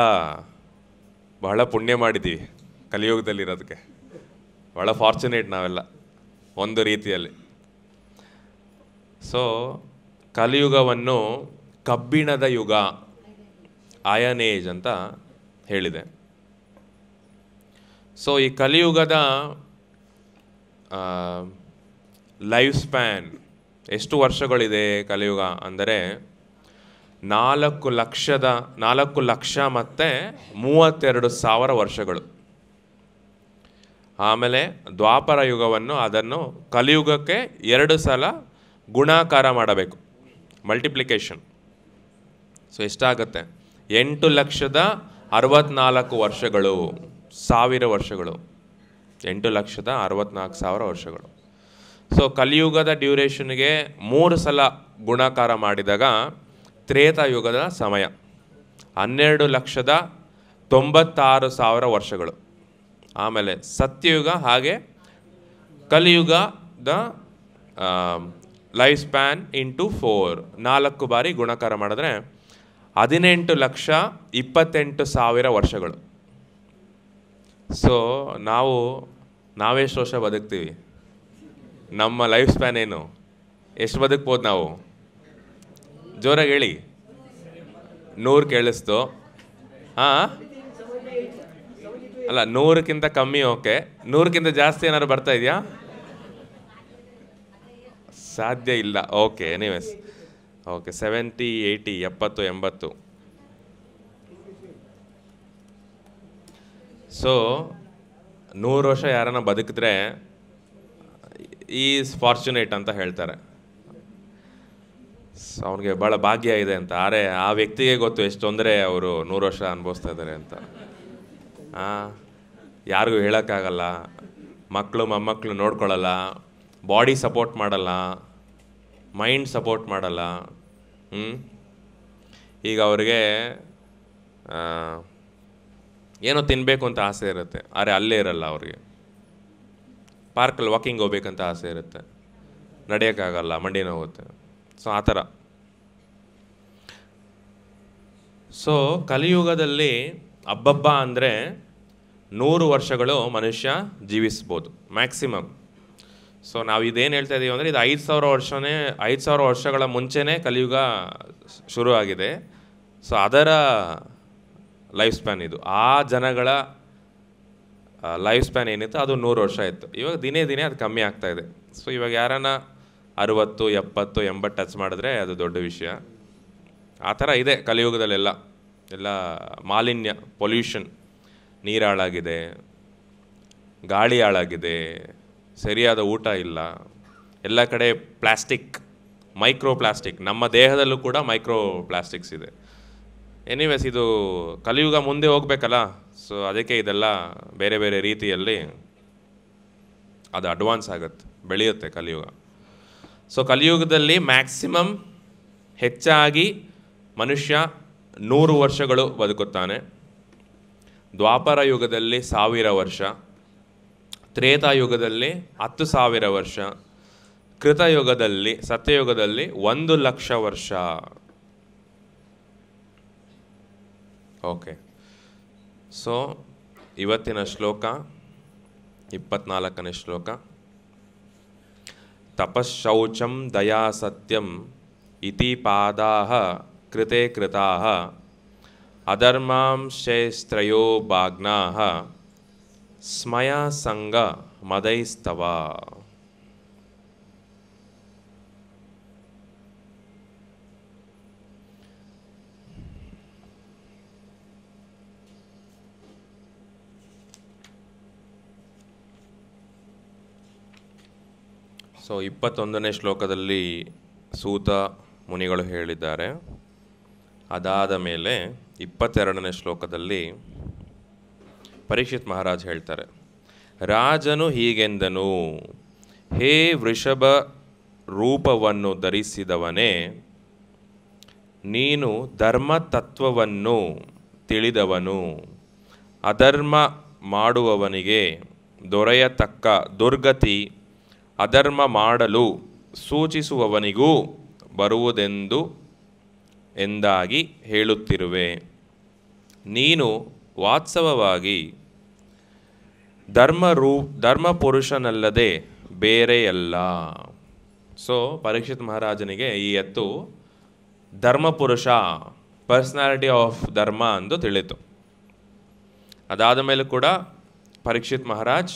ಬಹಳ ಪುಣ್ಯ ಮಾಡಿದ್ದೀವಿ ಕಲಿಯುಗದಲ್ಲಿರೋದಕ್ಕೆ. ಬಹಳ ಫಾರ್ಚುನೇಟ್ ನಾವೆಲ್ಲ ಒಂದು ರೀತಿಯಲ್ಲಿ. ಸೊ ಕಲಿಯುಗವನ್ನು ಕಬ್ಬಿಣದ ಯುಗ, ಅಯನ್ ಏಜ್ ಅಂತ ಹೇಳಿದೆ. ಸೊ ಈ ಕಲಿಯುಗದ ಲೈಫ್ ಸ್ಪ್ಯಾನ್ ಎಷ್ಟು ವರ್ಷಗಳಿದೆ ಕಲಿಯುಗ ಅಂದರೆ 4,00,000 ಮತ್ತು 32,000 ವರ್ಷಗಳು. ಆಮೇಲೆ ದ್ವಾಪರ ಯುಗವನ್ನು ಅದನ್ನು ಕಲಿಯುಗಕ್ಕೆ 2 ಸಲ ಗುಣಾಕಾರ ಮಾಡಬೇಕು, ಮಲ್ಟಿಪ್ಲಿಕೇಶನ್. ಸೊ ಎಷ್ಟಾಗುತ್ತೆ? 8,64,000 ವರ್ಷಗಳು, 1000 ವರ್ಷಗಳು, 8,64,000 ವರ್ಷಗಳು. ಸೊ ಕಲಿಯುಗದ ಡ್ಯೂರೇಷನ್ಗೆ 3 ಸಲ ಗುಣಾಕಾರ ಮಾಡಿದಾಗ ತ್ರೇತಾಯುಗದ ಸಮಯ 12,96,000 ವರ್ಷಗಳು. ಆಮೇಲೆ ಸತ್ಯಯುಗ, ಹಾಗೆ ಕಲಿಯುಗದ ಲೈಫ್ ಸ್ಪ್ಯಾನ್ ಇಂಟು 4 ಬಾರಿ ಗುಣಾಕಾರ ಮಾಡಿದ್ರೆ 18,28,000 ವರ್ಷಗಳು. ಸೊ ನಾವೆಷ್ಟು ವರ್ಷ ಬದುಕ್ತೀವಿ? ನಮ್ಮ ಲೈಫ್ ಸ್ಪ್ಯಾನ್ ಏನು? ಎಷ್ಟು ಬದುಕ್ಬೋದು ನಾವು? ಜೋರಾಗಿ ಹೇಳಿ. 100 ಕೇಳಿಸ್ತು? ಹಾಂ, ಅಲ್ಲ 100ಕ್ಕಿಂತ ಕಮ್ಮಿ ಓಕೆ, 100ಕ್ಕಿಂತ ಜಾಸ್ತಿ ಏನಾದ್ರು ಬರ್ತಾ ಇದೆಯಾ? ಸಾಧ್ಯ ಇಲ್ಲ. Okay, anyways, okay, 70, 80, 70, 80. ಸೊ 100 ವರ್ಷ ಯಾರನ್ನ ಬದುಕಿದ್ರೆ ಈಸ್ ಫಾರ್ಚುನೇಟ್ ಅಂತ ಹೇಳ್ತಾರೆ. ಅವನಿಗೆ ಭಾಳ ಭಾಗ್ಯ ಇದೆ ಅಂತ. ಆದರೆ ಆ ವ್ಯಕ್ತಿಗೆ ಗೊತ್ತು ಎಷ್ಟು ತೊಂದರೆ ಅವರು 100 ವರ್ಷ ಅನುಭವಿಸ್ತಾ ಇದ್ದಾರೆ ಅಂತ. ಯಾರಿಗೂ ಹೇಳೋಕ್ಕಾಗಲ್ಲ. ಮಕ್ಕಳು ಮೊಮ್ಮಕ್ಕಳು ನೋಡ್ಕೊಳ್ಳಲ್ಲ, ಬಾಡಿ ಸಪೋರ್ಟ್ ಮಾಡಲ್ಲ, ಮೈಂಡ್ ಸಪೋರ್ಟ್ ಮಾಡಲ್ಲ. ಈಗ ಅವ್ರಿಗೆ ಏನೋ ತಿನ್ನಬೇಕು ಅಂತ ಆಸೆ ಇರುತ್ತೆ, ಆದರೆ ಅಲ್ಲೇ ಇರಲ್ಲ. ಅವ್ರಿಗೆ ಪಾರ್ಕಲ್ಲಿ ವಾಕಿಂಗ್ ಹೋಗ್ಬೇಕಂತ ಆಸೆ ಇರುತ್ತೆ, ನಡೆಯೋಕ್ಕಾಗಲ್ಲ, ಮಂಡಿ ನೋವುತ್ತೆ. ಸೊ ಆ ಥರ. ಸೊ ಕಲಿಯುಗದಲ್ಲಿ ಹಬ್ಬಬ್ಬ ಅಂದರೆ 100 ವರ್ಷಗಳು ಮನುಷ್ಯ ಜೀವಿಸ್ಬೋದು ಮ್ಯಾಕ್ಸಿಮಮ್. ಸೊ ನಾವು ಇದೇನು ಹೇಳ್ತಾ ಇದ್ದೀವಿ ಅಂದರೆ ಇದು 5,000 ವರ್ಷಗಳ ಮುಂಚೆನೇ ಕಲಿಯುಗ ಶುರು ಆಗಿದೆ. ಸೊ ಅದರ ಲೈಫ್ ಸ್ಪ್ಯಾನ್ ಇದು. ಆ ಜನಗಳ ಲೈಫ್ ಸ್ಪ್ಯಾನ್ ಏನಿತ್ತು ಅದು 100 ವರ್ಷ ಇತ್ತು. ಇವಾಗ ದಿನೇ ಅದು ಕಮ್ಮಿ ಆಗ್ತಾ ಇದೆ. ಸೊ ಇವಾಗ ಯಾರನ್ನ 60, 70, 80 ಟಚ್ ಮಾಡಿದ್ರೆ ಅದು ದೊಡ್ಡ ವಿಷಯ. ಆ ಥರ ಇದೆ ಕಲಿಯುಗದಲ್ಲೆಲ್ಲ. ಎಲ್ಲ ಮಾಲಿನ್ಯ, ಪೊಲ್ಯೂಷನ್, ನೀರು ಹಾಳಾಗಿದೆ, ಗಾಳಿ ಹಾಳಾಗಿದೆ, ಸರಿಯಾದ ಊಟ ಇಲ್ಲ, ಎಲ್ಲ ಕಡೆ ಪ್ಲಾಸ್ಟಿಕ್, ಮೈಕ್ರೋ ಪ್ಲಾಸ್ಟಿಕ್. ನಮ್ಮ ದೇಹದಲ್ಲೂ ಕೂಡ ಮೈಕ್ರೋ ಪ್ಲಾಸ್ಟಿಕ್ಸ್ ಇದೆ. ಎನಿವೇಸ್, ಇದು ಕಲಿಯುಗ ಮುಂದೆ ಹೋಗ್ಬೇಕಲ್ಲ. ಸೊ ಅದಕ್ಕೆ ಇದೆಲ್ಲ ಬೇರೆ ಬೇರೆ ರೀತಿಯಲ್ಲಿ ಅದು ಅಡ್ವಾನ್ಸ್ ಆಗುತ್ತೆ, ಬೆಳೆಯುತ್ತೆ ಕಲಿಯುಗ. ಸೊ ಕಲಿಯುಗದಲ್ಲಿ ಮ್ಯಾಕ್ಸಿಮಮ್ ಹೆಚ್ಚಾಗಿ ಮನುಷ್ಯ 100 ವರ್ಷಗಳು ಬದುಕುತ್ತಾನೆ. ದ್ವಾಪರ ಯುಗದಲ್ಲಿ 1000 ವರ್ಷ, ತ್ರೇತಾಯುಗದಲ್ಲಿ 10,000 ವರ್ಷ, ಸತ್ಯಯುಗದಲ್ಲಿ 1,00,000 ವರ್ಷ. ಓಕೆ, ಸೊ ಇವತ್ತಿನ ಶ್ಲೋಕ 24ನೇ ಶ್ಲೋಕ. ತಪಶೌಚಂ ದಯಾ ಸತ್ಯಂ ಇತಿ ಪಾದಾಃ ಕೃತೆ ಕೃತಾಃ ಅಧರ್ಮಾಂಶೈಸ್ತ್ರಯೋ ಭಾಗ್ನಾಃ ಸ್ಮಯ ಸಂಗ ಮದೈಸ್ತವ. ಸೊ 21ನೇ ಶ್ಲೋಕದಲ್ಲಿ ಸೂತ ಮುನಿಗಳು ಹೇಳಿದ್ದಾರೆ. ಅದಾದ ಮೇಲೆ 22ನೇ ಶ್ಲೋಕದಲ್ಲಿ ಪರೀಕ್ಷಿತ್ ಮಹಾರಾಜ್ ಹೇಳ್ತಾರೆ. ರಾಜನು ಹೀಗೆಂದನು, ಹೇ ವೃಷಭ ರೂಪವನ್ನು ಧರಿಸಿದವನೇ, ನೀನು ಧರ್ಮತತ್ವವನ್ನು ತಿಳಿದವನು. ಅಧರ್ಮ ಮಾಡುವವನಿಗೆ ದೊರೆಯತಕ್ಕ ದುರ್ಗತಿ ಅಧರ್ಮ ಮಾಡಲು ಸೂಚಿಸುವವನಿಗೂ ಬರುವುದೆಂದು ಎಂದಾಗಿ ಹೇಳುತ್ತಿರುವೆ. ನೀನು ವಾಸ್ತವವಾಗಿ ಧರ್ಮಪುರುಷನಲ್ಲದೆ ಬೇರೆಯಲ್ಲ. ಸೊ ಪರೀಕ್ಷಿತ್ ಮಹಾರಾಜನಿಗೆ ಈ ಎತ್ತು ಧರ್ಮಪುರುಷ, ಪರ್ಸ್ನಾಲಿಟಿ ಆಫ್ ಧರ್ಮ ಎಂದು ತಿಳಿತು. ಅದಾದ ಮೇಲೆ ಕೂಡ ಪರೀಕ್ಷಿತ್ ಮಹಾರಾಜ್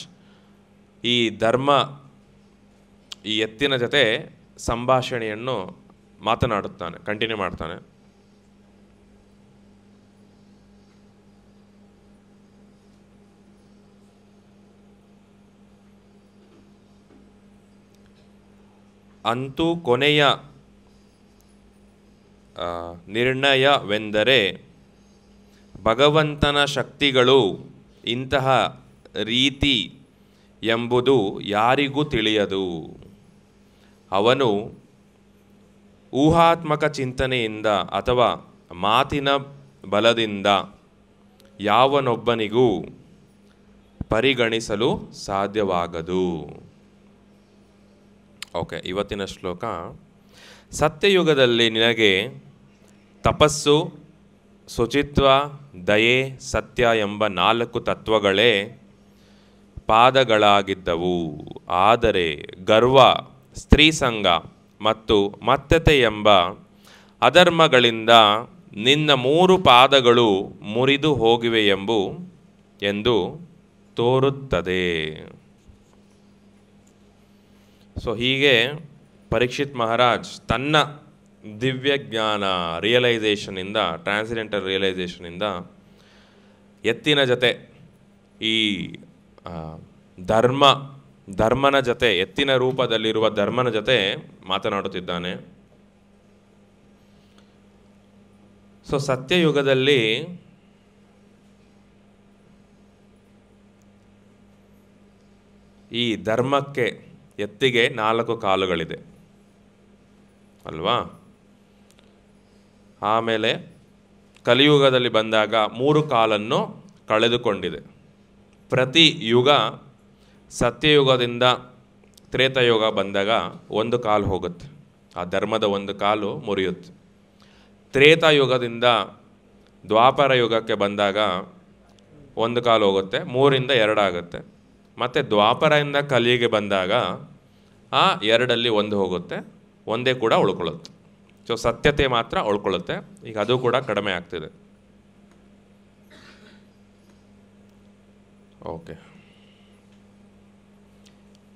ಈ ಎತ್ತಿನ ಜೊತೆ ಸಂಭಾಷಣೆಯನ್ನು ಮಾತನಾಡುತ್ತಾನೆ, ಕಂಟಿನ್ಯೂ ಮಾಡ್ತಾನೆ. ಅಂತೂ ಕೊನೆಯ ನಿರ್ಣಯವೆಂದರೆ ಭಗವಂತನ ಶಕ್ತಿಗಳು ಇಂತಹ ರೀತಿ ಎಂಬುದು ಯಾರಿಗೂ ತಿಳಿಯದು. ಅವನು ಊಹಾತ್ಮಕ ಚಿಂತನೆಯಿಂದ ಅಥವಾ ಮಾತಿನ ಬಲದಿಂದ ಯಾವನೊಬ್ಬನಿಗೂ ಪರಿಗಣಿಸಲು ಸಾಧ್ಯವಾಗದು. ಓಕೆ, ಇವತ್ತಿನ ಶ್ಲೋಕ. ಸತ್ಯಯುಗದಲ್ಲಿ ನಿನಗೆ ತಪಸ್ಸು, ಶುಚಿತ್ವ, ದಯೆ, ಸತ್ಯ ಎಂಬ 4 ತತ್ವಗಳೇ ಪಾದಗಳಾಗಿದ್ದವು. ಆದರೆ ಗರ್ವ, ಸ್ತ್ರೀಸಂಗ ಮತ್ತು ಮತ್ತತೆ ಎಂಬ ಅಧರ್ಮಗಳಿಂದ ನಿನ್ನ 3 ಪಾದಗಳು ಮುರಿದು ಹೋಗಿವೆ ಎಂದು ತೋರುತ್ತದೆ. ಸೊ ಹೀಗೆ ಪರೀಕ್ಷಿತ್ ಮಹಾರಾಜ್ ತನ್ನ ದಿವ್ಯ ಜ್ಞಾನ ರಿಯಲೈಸೇಷನಿಂದ, ಟ್ರಾನ್ಸಿಡೆಂಟಲ್ ರಿಯಲೈಸೇಷನಿಂದ ಎತ್ತಿನ ಜೊತೆ ಈ ಧರ್ಮನ ಜೊತೆ, ಎತ್ತಿನ ರೂಪದಲ್ಲಿರುವ ಧರ್ಮನ ಜೊತೆ ಮಾತನಾಡುತ್ತಿದ್ದಾನೆ. ಸೊ ಸತ್ಯಯುಗದಲ್ಲಿ ಈ ಧರ್ಮಕ್ಕೆ, ಎತ್ತಿಗೆ 4 ಕಾಲುಗಳಿದೆ ಅಲ್ವಾ. ಆಮೇಲೆ ಕಲಿಯುಗದಲ್ಲಿ ಬಂದಾಗ 3 ಕಾಲನ್ನು ಕಳೆದುಕೊಂಡಿದೆ. ಪ್ರತಿ ಯುಗ, ಸತ್ಯಯುಗದಿಂದ ತ್ರೇತಾಯುಗ ಬಂದಾಗ 1 ಕಾಲು ಹೋಗುತ್ತೆ, ಆ ಧರ್ಮದ 1 ಕಾಲು ಮುರಿಯುತ್ತೆ. ತ್ರೇತಾಯುಗದಿಂದ ದ್ವಾಪರ ಯುಗಕ್ಕೆ ಬಂದಾಗ 1 ಕಾಲು ಹೋಗುತ್ತೆ, 3ರಿಂದ 2 ಆಗುತ್ತೆ. ಮತ್ತು ದ್ವಾಪರದಿಂದ ಕಲಿಯುಗೆ ಬಂದಾಗ ಆ 2ರಲ್ಲಿ 1 ಹೋಗುತ್ತೆ, 1 ಕೂಡ ಉಳ್ಕೊಳ್ಳುತ್ತೆ. ಸೊ ಸತ್ಯತೆ ಮಾತ್ರ ಉಳ್ಕೊಳ್ಳುತ್ತೆ. ಈಗ ಅದು ಕೂಡ ಕಡಿಮೆ ಆಗ್ತಿದೆ. ಓಕೆ,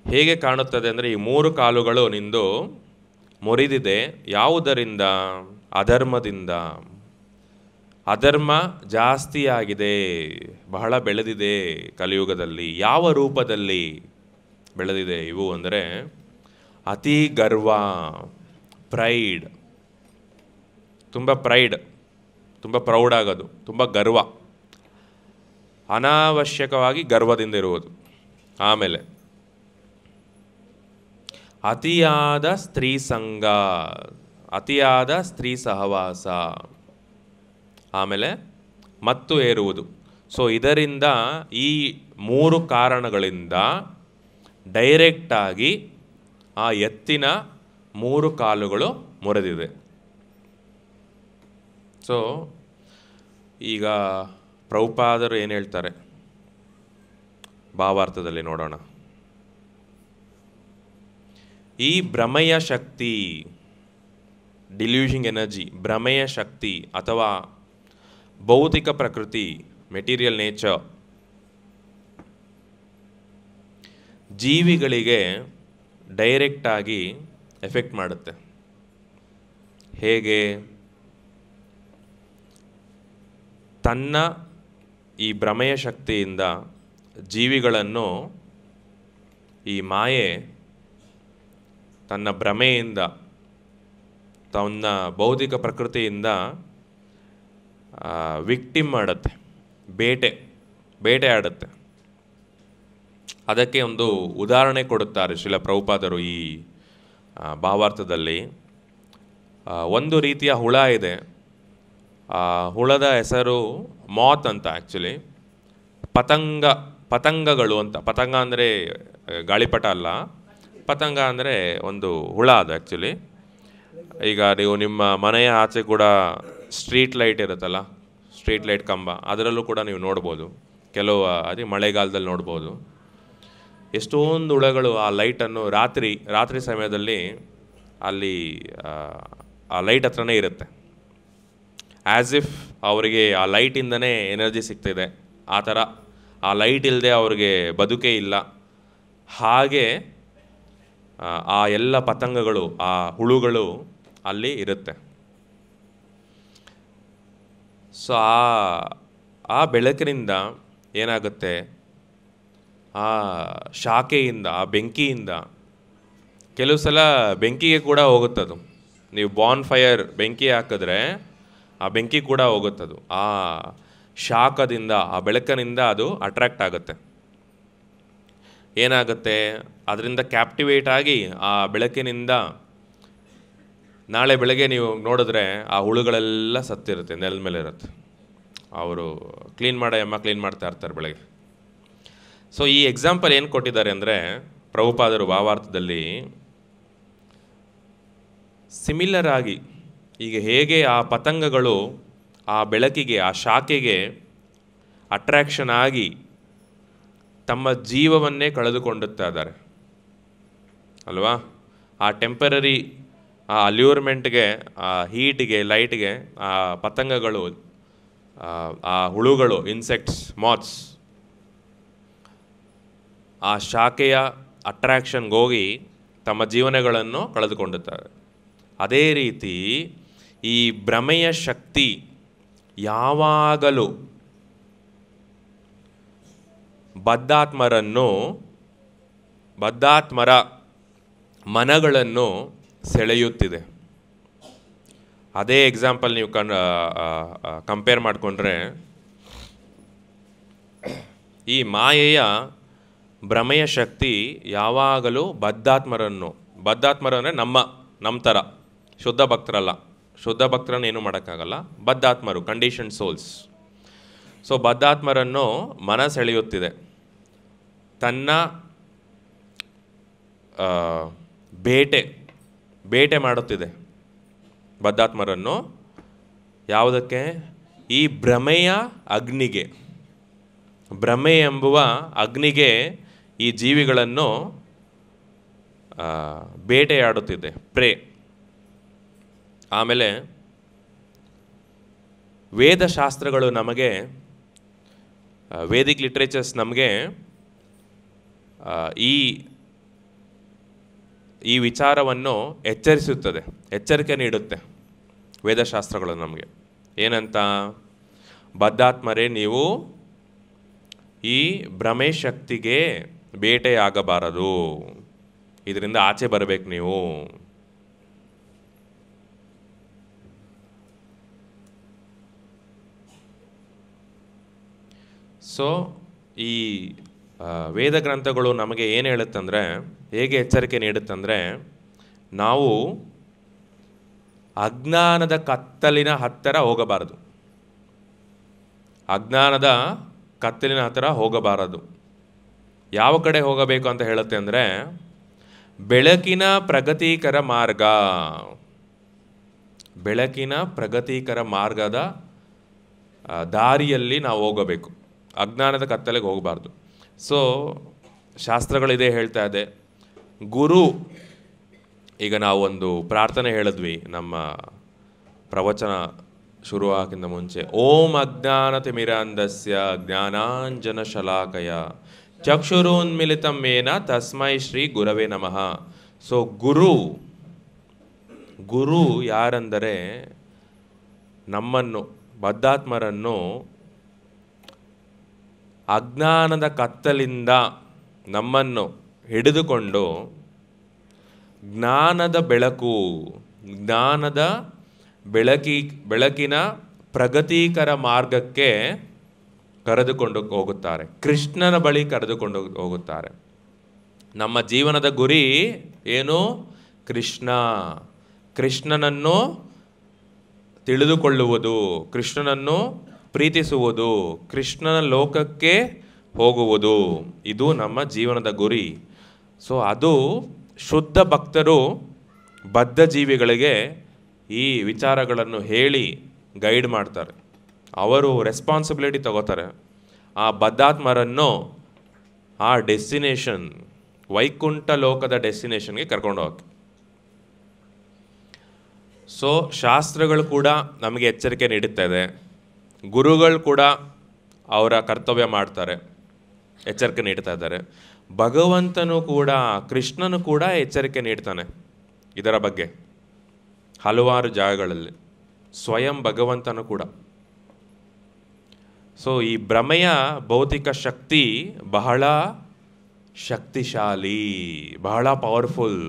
ಹೇಗೆ ಕಾಣುತ್ತದೆ ಅಂದರೆ ಈ 3 ಕಾಲುಗಳು ನಿಂದು ಮುರಿದಿದೆ. ಯಾವುದರಿಂದ? ಅಧರ್ಮದಿಂದ. ಅಧರ್ಮ ಜಾಸ್ತಿಯಾಗಿದೆ, ಬಹಳ ಬೆಳೆದಿದೆ ಕಲಿಯುಗದಲ್ಲಿ. ಯಾವ ರೂಪದಲ್ಲಿ ಬೆಳೆದಿದೆ ಇವು ಅಂದರೆ ಅತಿ ಗರ್ವ, ಪ್ರೈಡ್, ತುಂಬ ಪ್ರೌಡ್ ಆಗೋದು, ತುಂಬ ಗರ್ವ, ಅನಾವಶ್ಯಕವಾಗಿ ಗರ್ವದಿಂದ ಇರುವುದು. ಆಮೇಲೆ ಅತಿಯಾದ ಸ್ತ್ರೀ ಸಂಗ, ಅತಿಯಾದ ಸ್ತ್ರೀ ಸಹವಾಸ, ಆಮೇಲೆ ಮತ್ತು ಏರುವುದು. ಸೊ ಇದರಿಂದ, ಈ 3 ಕಾರಣಗಳಿಂದ ಡೈರೆಕ್ಟಾಗಿ ಆ ಎತ್ತಿನ 3 ಕಾಲುಗಳು ಮುರಿದಿದೆ. ಸೊ ಈಗ ಪ್ರಭುಪಾದರು ಏನು ಹೇಳ್ತಾರೆ ಭಾವಾರ್ಥದಲ್ಲಿ ನೋಡೋಣ. ಈ ಭ್ರಮೆಯ ಶಕ್ತಿ, ಡಿಲ್ಯೂಷಿಂಗ್ ಎನರ್ಜಿ, ಭ್ರಮೆಯ ಶಕ್ತಿ ಅಥವಾ ಭೌತಿಕ ಪ್ರಕೃತಿ, ಮೆಟೀರಿಯಲ್ ನೇಚರ್, ಜೀವಿಗಳಿಗೆ ಡೈರೆಕ್ಟಾಗಿ ಎಫೆಕ್ಟ್ ಮಾಡುತ್ತೆ. ಹೇಗೆ? ತನ್ನ ಈ ಭ್ರಮೆಯ ಶಕ್ತಿಯಿಂದ ಜೀವಿಗಳನ್ನು ಈ ಮಾಯೆ ತನ್ನ ಭ್ರಮೆಯಿಂದ, ತನ್ನ ಭೌತಿಕ ಪ್ರಕೃತಿಯಿಂದ ವಿಕ್ಟಿಮ್ ಮಾಡುತ್ತೆ, ಬೇಟೆ ಆಡುತ್ತೆ. ಅದಕ್ಕೆ ಒಂದು ಉದಾಹರಣೆ ಕೊಡುತ್ತಾರೆ ಶ್ರೀಲ ಪ್ರಭುಪಾದರು ಈ ಭಾವಾರ್ಥದಲ್ಲಿ. ಒಂದು ರೀತಿಯ ಹುಳ ಇದೆ. ಹುಳದ ಹೆಸರು ಮಾತ್ ಅಂತ. ಆ್ಯಕ್ಚುಲಿ ಪತಂಗಗಳು ಅಂತ. ಪತಂಗ ಅಂದರೆ ಗಾಳಿಪಟ ಅಲ್ಲ, ಪತಂಗ ಅಂದರೆ ಒಂದು ಹುಳ ಅದು. ಆ್ಯಕ್ಚುಲಿ ಈಗ ನೀವು ನಿಮ್ಮ ಮನೆಯ ಆಚೆ ಕೂಡ ಸ್ಟ್ರೀಟ್ ಲೈಟ್ ಇರುತ್ತಲ್ಲ, ಸ್ಟ್ರೀಟ್ ಲೈಟ್ ಕಂಬ, ಅದರಲ್ಲೂ ಕೂಡ ನೀವು ನೋಡ್ಬೋದು. ಕೆಲವು ಅದೇ ಮಳೆಗಾಲದಲ್ಲಿ ನೋಡ್ಬೋದು ಎಷ್ಟೊಂದು ಹುಳಗಳು ಆ ಲೈಟನ್ನು ರಾತ್ರಿ ಸಮಯದಲ್ಲಿ ಅಲ್ಲಿ ಆ ಲೈಟ್ ಹತ್ರನೇ ಇರುತ್ತೆ. ಆ್ಯಸ್ ಇಫ್ ಅವರಿಗೆ ಆ ಲೈಟಿಂದನೇ ಎನರ್ಜಿ ಸಿಗ್ತಿದೆ, ಆ ಥರ. ಆ ಲೈಟ್ ಇಲ್ಲದೆ ಅವ್ರಿಗೆ ಬದುಕೇ ಇಲ್ಲ. ಹಾಗೆ ಆ ಎಲ್ಲ ಪತಂಗಗಳು, ಆ ಹುಳುಗಳು ಅಲ್ಲಿ ಇರುತ್ತೆ. ಸೊ ಆ ಬೆಳಕಿನಿಂದ ಏನಾಗುತ್ತೆ, ಆ ಶಾಖೆಯಿಂದ, ಆ ಬೆಂಕಿಯಿಂದ ಕೆಲವು ಸಲ ಬೆಂಕಿಗೆ ಕೂಡ ಹೋಗುತ್ತದು. ನೀವು ಬಾನ್ ಫೈರ್ ಬೆಂಕಿ ಹಾಕಿದ್ರೆ ಆ ಬೆಂಕಿ ಕೂಡ ಹೋಗುತ್ತದು. ಆ ಶಾಖದಿಂದ, ಆ ಬೆಳಕಿನಿಂದ ಅದು ಅಟ್ರ್ಯಾಕ್ಟ್ ಆಗುತ್ತೆ. ಏನಾಗುತ್ತೆ, ಅದರಿಂದ ಕ್ಯಾಪ್ಟಿವೇಟ್ ಆಗಿ ಆ ಬೆಳಕಿನಿಂದ ನಾಳೆ ಬೆಳಗ್ಗೆ ನೀವು ನೋಡಿದ್ರೆ ಆ ಹುಳುಗಳೆಲ್ಲ ಸತ್ತಿರುತ್ತೆ, ನೆಲದ ಮೇಲೆ ಇರುತ್ತೆ. ಅವರು ಕ್ಲೀನ್ ಮಾಡ್ತಾ ಇರ್ತಾರೆ ಬೆಳಗ್ಗೆ. ಸೊ ಈ ಎಕ್ಸಾಂಪಲ್ ಏನು ಕೊಟ್ಟಿದ್ದಾರೆ ಅಂದರೆ, ಪ್ರಭುಪಾದರು ಭಾವಾರ್ಥದಲ್ಲಿ ಸಿಮಿಲರ್ ಆಗಿ ಈಗ ಹೇಗೆ ಆ ಪತಂಗಗಳು ಆ ಬೆಳಕಿಗೆ, ಆ ಶಾಖೆಗೆ ಅಟ್ರ್ಯಾಕ್ಷನ್ ಆಗಿ ತಮ್ಮ ಜೀವವನ್ನೇ ಕಳೆದುಕೊಂಡುತ್ತಾ ಇದ್ದಾರೆ ಅಲ್ವಾ. ಆ ಟೆಂಪರರಿ ಆ ಅಲ್ಯೂರ್ಮೆಂಟ್ಗೆ, ಆ ಹೀಟಿಗೆ, ಲೈಟ್ಗೆ ಆ ಪತಂಗಗಳು, ಆ ಹುಳುಗಳು, ಇನ್ಸೆಕ್ಟ್ಸ್, ಮಾತ್ಸ್ ಆ ಶಾಖೆಯ ಅಟ್ರ್ಯಾಕ್ಷನ್ಗೆ ಹೋಗಿ ತಮ್ಮ ಜೀವನಗಳನ್ನು ಕಳೆದುಕೊಂಡುತ್ತಾರೆ. ಅದೇ ರೀತಿ ಈ ಭ್ರಮೆಯ ಶಕ್ತಿ ಯಾವಾಗಲೂ ಬದ್ಧಾತ್ಮರ ಮನಗಳನ್ನು ಸೆಳೆಯುತ್ತಿದೆ. ಅದೇ ಎಕ್ಸಾಂಪಲ್ ನೀವು ಕಂಪೇರ್ ಮಾಡಿಕೊಂಡ್ರೆ, ಈ ಮಾಯೆಯ ಭ್ರಮೆಯ ಶಕ್ತಿ ಯಾವಾಗಲೂ ಬದ್ಧಾತ್ಮರು ಅಂದರೆ ನಮ್ಮ ಥರ ಶುದ್ಧ ಭಕ್ತರಲ್ಲ. ಶುದ್ಧ ಭಕ್ತರನ್ನು ಏನೂ ಮಾಡೋಕ್ಕಾಗಲ್ಲ. ಬದ್ಧಾತ್ಮರು, ಕಂಡೀಷನ್ ಸೋಲ್ಸ್. ಸೊ ಬದ್ಧಾತ್ಮರನ್ನು ಮನ ಸೆಳೆಯುತ್ತಿದೆ, ತನ್ನ ಬೇಟೆ ಮಾಡುತ್ತಿದೆ ಬದ್ಧಾತ್ಮರನ್ನು. ಯಾವುದಕ್ಕೆ? ಈ ಭ್ರಮೆಯ ಅಗ್ನಿಗೆ, ಭ್ರಮೆ ಎಂಬುವ ಅಗ್ನಿಗೆ ಈ ಜೀವಿಗಳನ್ನು ಬೇಟೆಯಾಡುತ್ತಿದೆ, ಪ್ರೇ. ಆಮೇಲೆ ವೇದಶಾಸ್ತ್ರಗಳು ನಮಗೆ, ವೇದಿಕ್ ಲಿಟ್ರೇಚರ್ಸ್ ನಮಗೆ ಈ ವಿಚಾರವನ್ನು ಎಚ್ಚರಿಕೆ ನೀಡುತ್ತೆ. ವೇದಶಾಸ್ತ್ರಗಳು ನಮಗೆ ಏನಂತ? ಬದ್ಧಾತ್ಮರೇ, ನೀವು ಈ ಭ್ರಮೆ ಶಕ್ತಿಗೆ ಬೇಟೆಯಾಗಬಾರದು, ಇದರಿಂದ ಆಚೆ ಬರಬೇಕು ನೀವು. ಸೊ ಈ ವೇದ ಗ್ರಂಥಗಳು ನಮಗೆ ಏನು ಹೇಳುತ್ತಂದರೆ, ಹೇಗೆ ಎಚ್ಚರಿಕೆ ನೀಡುತ್ತಂದರೆ, ನಾವು ಅಜ್ಞಾನದ ಕತ್ತಲಿನ ಹತ್ತಿರ ಹೋಗಬಾರದು. ಅಜ್ಞಾನದ ಕತ್ತಲಿನ ಹತ್ತಿರ ಹೋಗಬಾರದು. ಯಾವ ಕಡೆ ಹೋಗಬೇಕು ಅಂತ ಹೇಳುತ್ತೆ ಅಂದರೆ, ಬೆಳಕಿನ ಪ್ರಗತಿಕರ ಮಾರ್ಗ, ಬೆಳಕಿನ ಪ್ರಗತಿಕರ ಮಾರ್ಗದ ದಾರಿಯಲ್ಲಿ ನಾವು ಹೋಗಬೇಕು. ಅಜ್ಞಾನದ ಕತ್ತಲೆಗೆ ಹೋಗಬಾರ್ದು. ಸೊ ಶಾಸ್ತ್ರಗಳಿದೆ ಹೇಳ್ತಾ ಇದೆ. ಗುರು, ಈಗ ನಾವು ಒಂದು ಪ್ರಾರ್ಥನೆ ಹೇಳಿದ್ವಿ ನಮ್ಮ ಪ್ರವಚನ ಶುರುವಾಗಿಂದ ಮುಂಚೆ. ಓಂ ಅಜ್ಞಾನತಿಮಿರಾಂಧಸ್ಯ ಜ್ಞಾನಾಂಜನ ಶಲಾಕಯ ಚಕ್ಷುರುನ್ಮಿಲಿತಂ ಯೇನ ತಸ್ಮೈ ಶ್ರೀ ಗುರವೇ ನಮಃ. ಸೊ ಗುರು ಯಾರೆಂದರೆ, ನಮ್ಮನ್ನು, ಬದ್ಧಾತ್ಮರನ್ನು ಅಜ್ಞಾನದ ಕತ್ತಲಿಂದ ನಮ್ಮನ್ನು ಹಿಡಿದುಕೊಂಡು ಜ್ಞಾನದ ಬೆಳಕಿನ ಪ್ರಗತಿಕರ ಮಾರ್ಗಕ್ಕೆ ಕರೆದುಕೊಂಡು ಹೋಗುತ್ತಾರೆ. ಕೃಷ್ಣನ ಬಳಿ ಕರೆದುಕೊಂಡು ಹೋಗುತ್ತಾರೆ. ನಮ್ಮ ಜೀವನದ ಗುರಿ ಏನು? ಕೃಷ್ಣನನ್ನು ತಿಳಿದುಕೊಳ್ಳುವುದು, ಕೃಷ್ಣನನ್ನು ಪ್ರೀತಿಸುವುದು, ಕೃಷ್ಣನ ಲೋಕಕ್ಕೆ ಹೋಗುವುದು. ಇದು ನಮ್ಮ ಜೀವನದ ಗುರಿ. ಸೊ ಅದು ಶುದ್ಧ ಭಕ್ತರು ಬದ್ಧ ಜೀವಿಗಳಿಗೆ ಈ ವಿಚಾರಗಳನ್ನು ಹೇಳಿ ಗೈಡ್ ಮಾಡ್ತಾರೆ. ಅವರು ರೆಸ್ಪಾನ್ಸಿಬಿಲಿಟಿ ತಗೋತಾರೆ ಆ ಬದ್ಧಾತ್ಮರನ್ನು ಆ ಡೆಸ್ಟಿನೇಷನ್, ವೈಕುಂಠ ಲೋಕದ ಡೆಸ್ಟಿನೇಷನ್ಗೆ ಕರ್ಕೊಂಡು ಹೋಗಕ್ಕೆ. ಸೊ ಶಾಸ್ತ್ರಗಳು ಕೂಡ ನಮಗೆ ಎಚ್ಚರಿಕೆ ನೀಡುತ್ತಾ ಇದೆ, ಗುರುಗಳು ಕೂಡ ಅವರ ಕರ್ತವ್ಯ ಮಾಡ್ತಾರೆ, ಎಚ್ಚರಿಕೆ ನೀಡ್ತಾ ಇದ್ದಾರೆ. ಭಗವಂತನು ಕೂಡ, ಕೃಷ್ಣನು ಕೂಡ ಎಚ್ಚರಿಕೆ ನೀಡ್ತಾನೆ ಇದರ ಬಗ್ಗೆ ಹಲವಾರು ಜಾಗಗಳಲ್ಲಿ, ಸ್ವಯಂ ಭಗವಂತನು ಕೂಡ. ಸೊ ಈ ಭ್ರಮೆಯ ಭೌತಿಕ ಶಕ್ತಿ ಬಹಳ ಶಕ್ತಿಶಾಲಿ, ಬಹಳ ಪವರ್ಫುಲ್.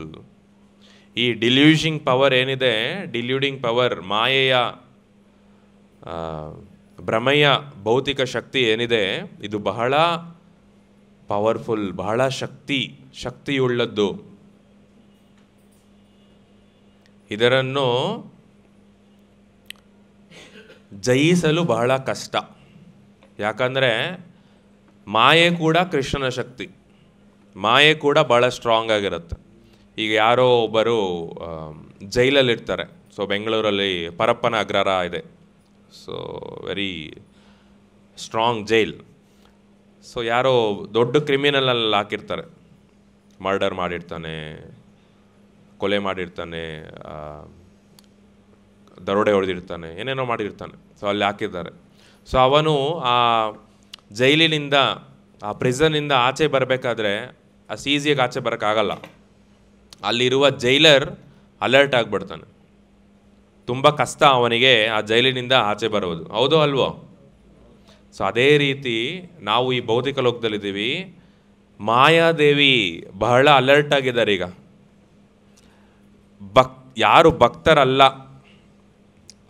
ಈ ಡಿಲ್ಯೂಷಿಂಗ್ ಪವರ್ ಏನಿದೆ, ಡಿಲ್ಯೂಡಿಂಗ್ ಪವರ್, ಮಾಯೆಯ ಭ್ರಮೆಯ ಭೌತಿಕ ಶಕ್ತಿ ಏನಿದೆ, ಇದು ಬಹಳ ಪವರ್ಫುಲ್, ಬಹಳ ಶಕ್ತಿಯುಳ್ಳದ್ದು. ಇದನ್ನು ಜಯಿಸಲು ಬಹಳ ಕಷ್ಟ. ಯಾಕಂದರೆ ಮಾಯೆ ಕೂಡ ಕೃಷ್ಣನ ಶಕ್ತಿ, ಮಾಯೆ ಕೂಡ ಭಾಳ ಸ್ಟ್ರಾಂಗ್ ಆಗಿರುತ್ತೆ. ಈಗ ಯಾರೋ ಒಬ್ಬರು ಜೈಲಲ್ಲಿರ್ತಾರೆ. ಸೊ ಬೆಂಗಳೂರಲ್ಲಿ ಪರಪ್ಪನ ಅಗ್ರಹಾರ ಇದೆ, so very strong jail. So ಯಾರೋ ದೊಡ್ಡ ಕ್ರಿಮಿನಲಲ್ಲಿ ಹಾಕಿರ್ತಾರೆ, ಮರ್ಡರ್ ಮಾಡಿರ್ತಾನೆ, ಕೊಲೆ ಮಾಡಿರ್ತಾನೆ, ದರೋಡೆ ಹೊಡೆದಿರ್ತಾನೆ, ಏನೇನೋ ಮಾಡಿರ್ತಾನೆ. ಸೊ ಅಲ್ಲಿ ಹಾಕಿದ್ದಾರೆ. ಸೊ ಅವನು ಆ ಜೈಲಿನಿಂದ, ಆ ಪ್ರಿಸನ್ನಿಂದ ಆಚೆ ಬರಬೇಕಾದ್ರೆ ಅಷ್ಟು ಈಸಿಯಾಗಿ ಆಚೆ ಬರೋಕ್ಕಾಗಲ್ಲ. ಅಲ್ಲಿರುವ ಜೈಲರ್ ಅಲರ್ಟ್ ಆಗಿಬಿಡ್ತಾನೆ. ತುಂಬ ಕಷ್ಟ ಅವನಿಗೆ ಆ ಜೈಲಿನಿಂದ ಆಚೆ ಬರುವುದು. ಹೌದೋ ಅಲ್ವೋ? ಸೊ ಅದೇ ರೀತಿ ನಾವು ಈ ಭೌತಿಕ ಲೋಕದಲ್ಲಿದ್ದೀವಿ. ಮಾಯಾದೇವಿ ಬಹಳ ಅಲರ್ಟ್ ಆಗಿದ್ದಾರೆ ಈಗ. ಯಾರು ಭಕ್ತರಲ್ಲ,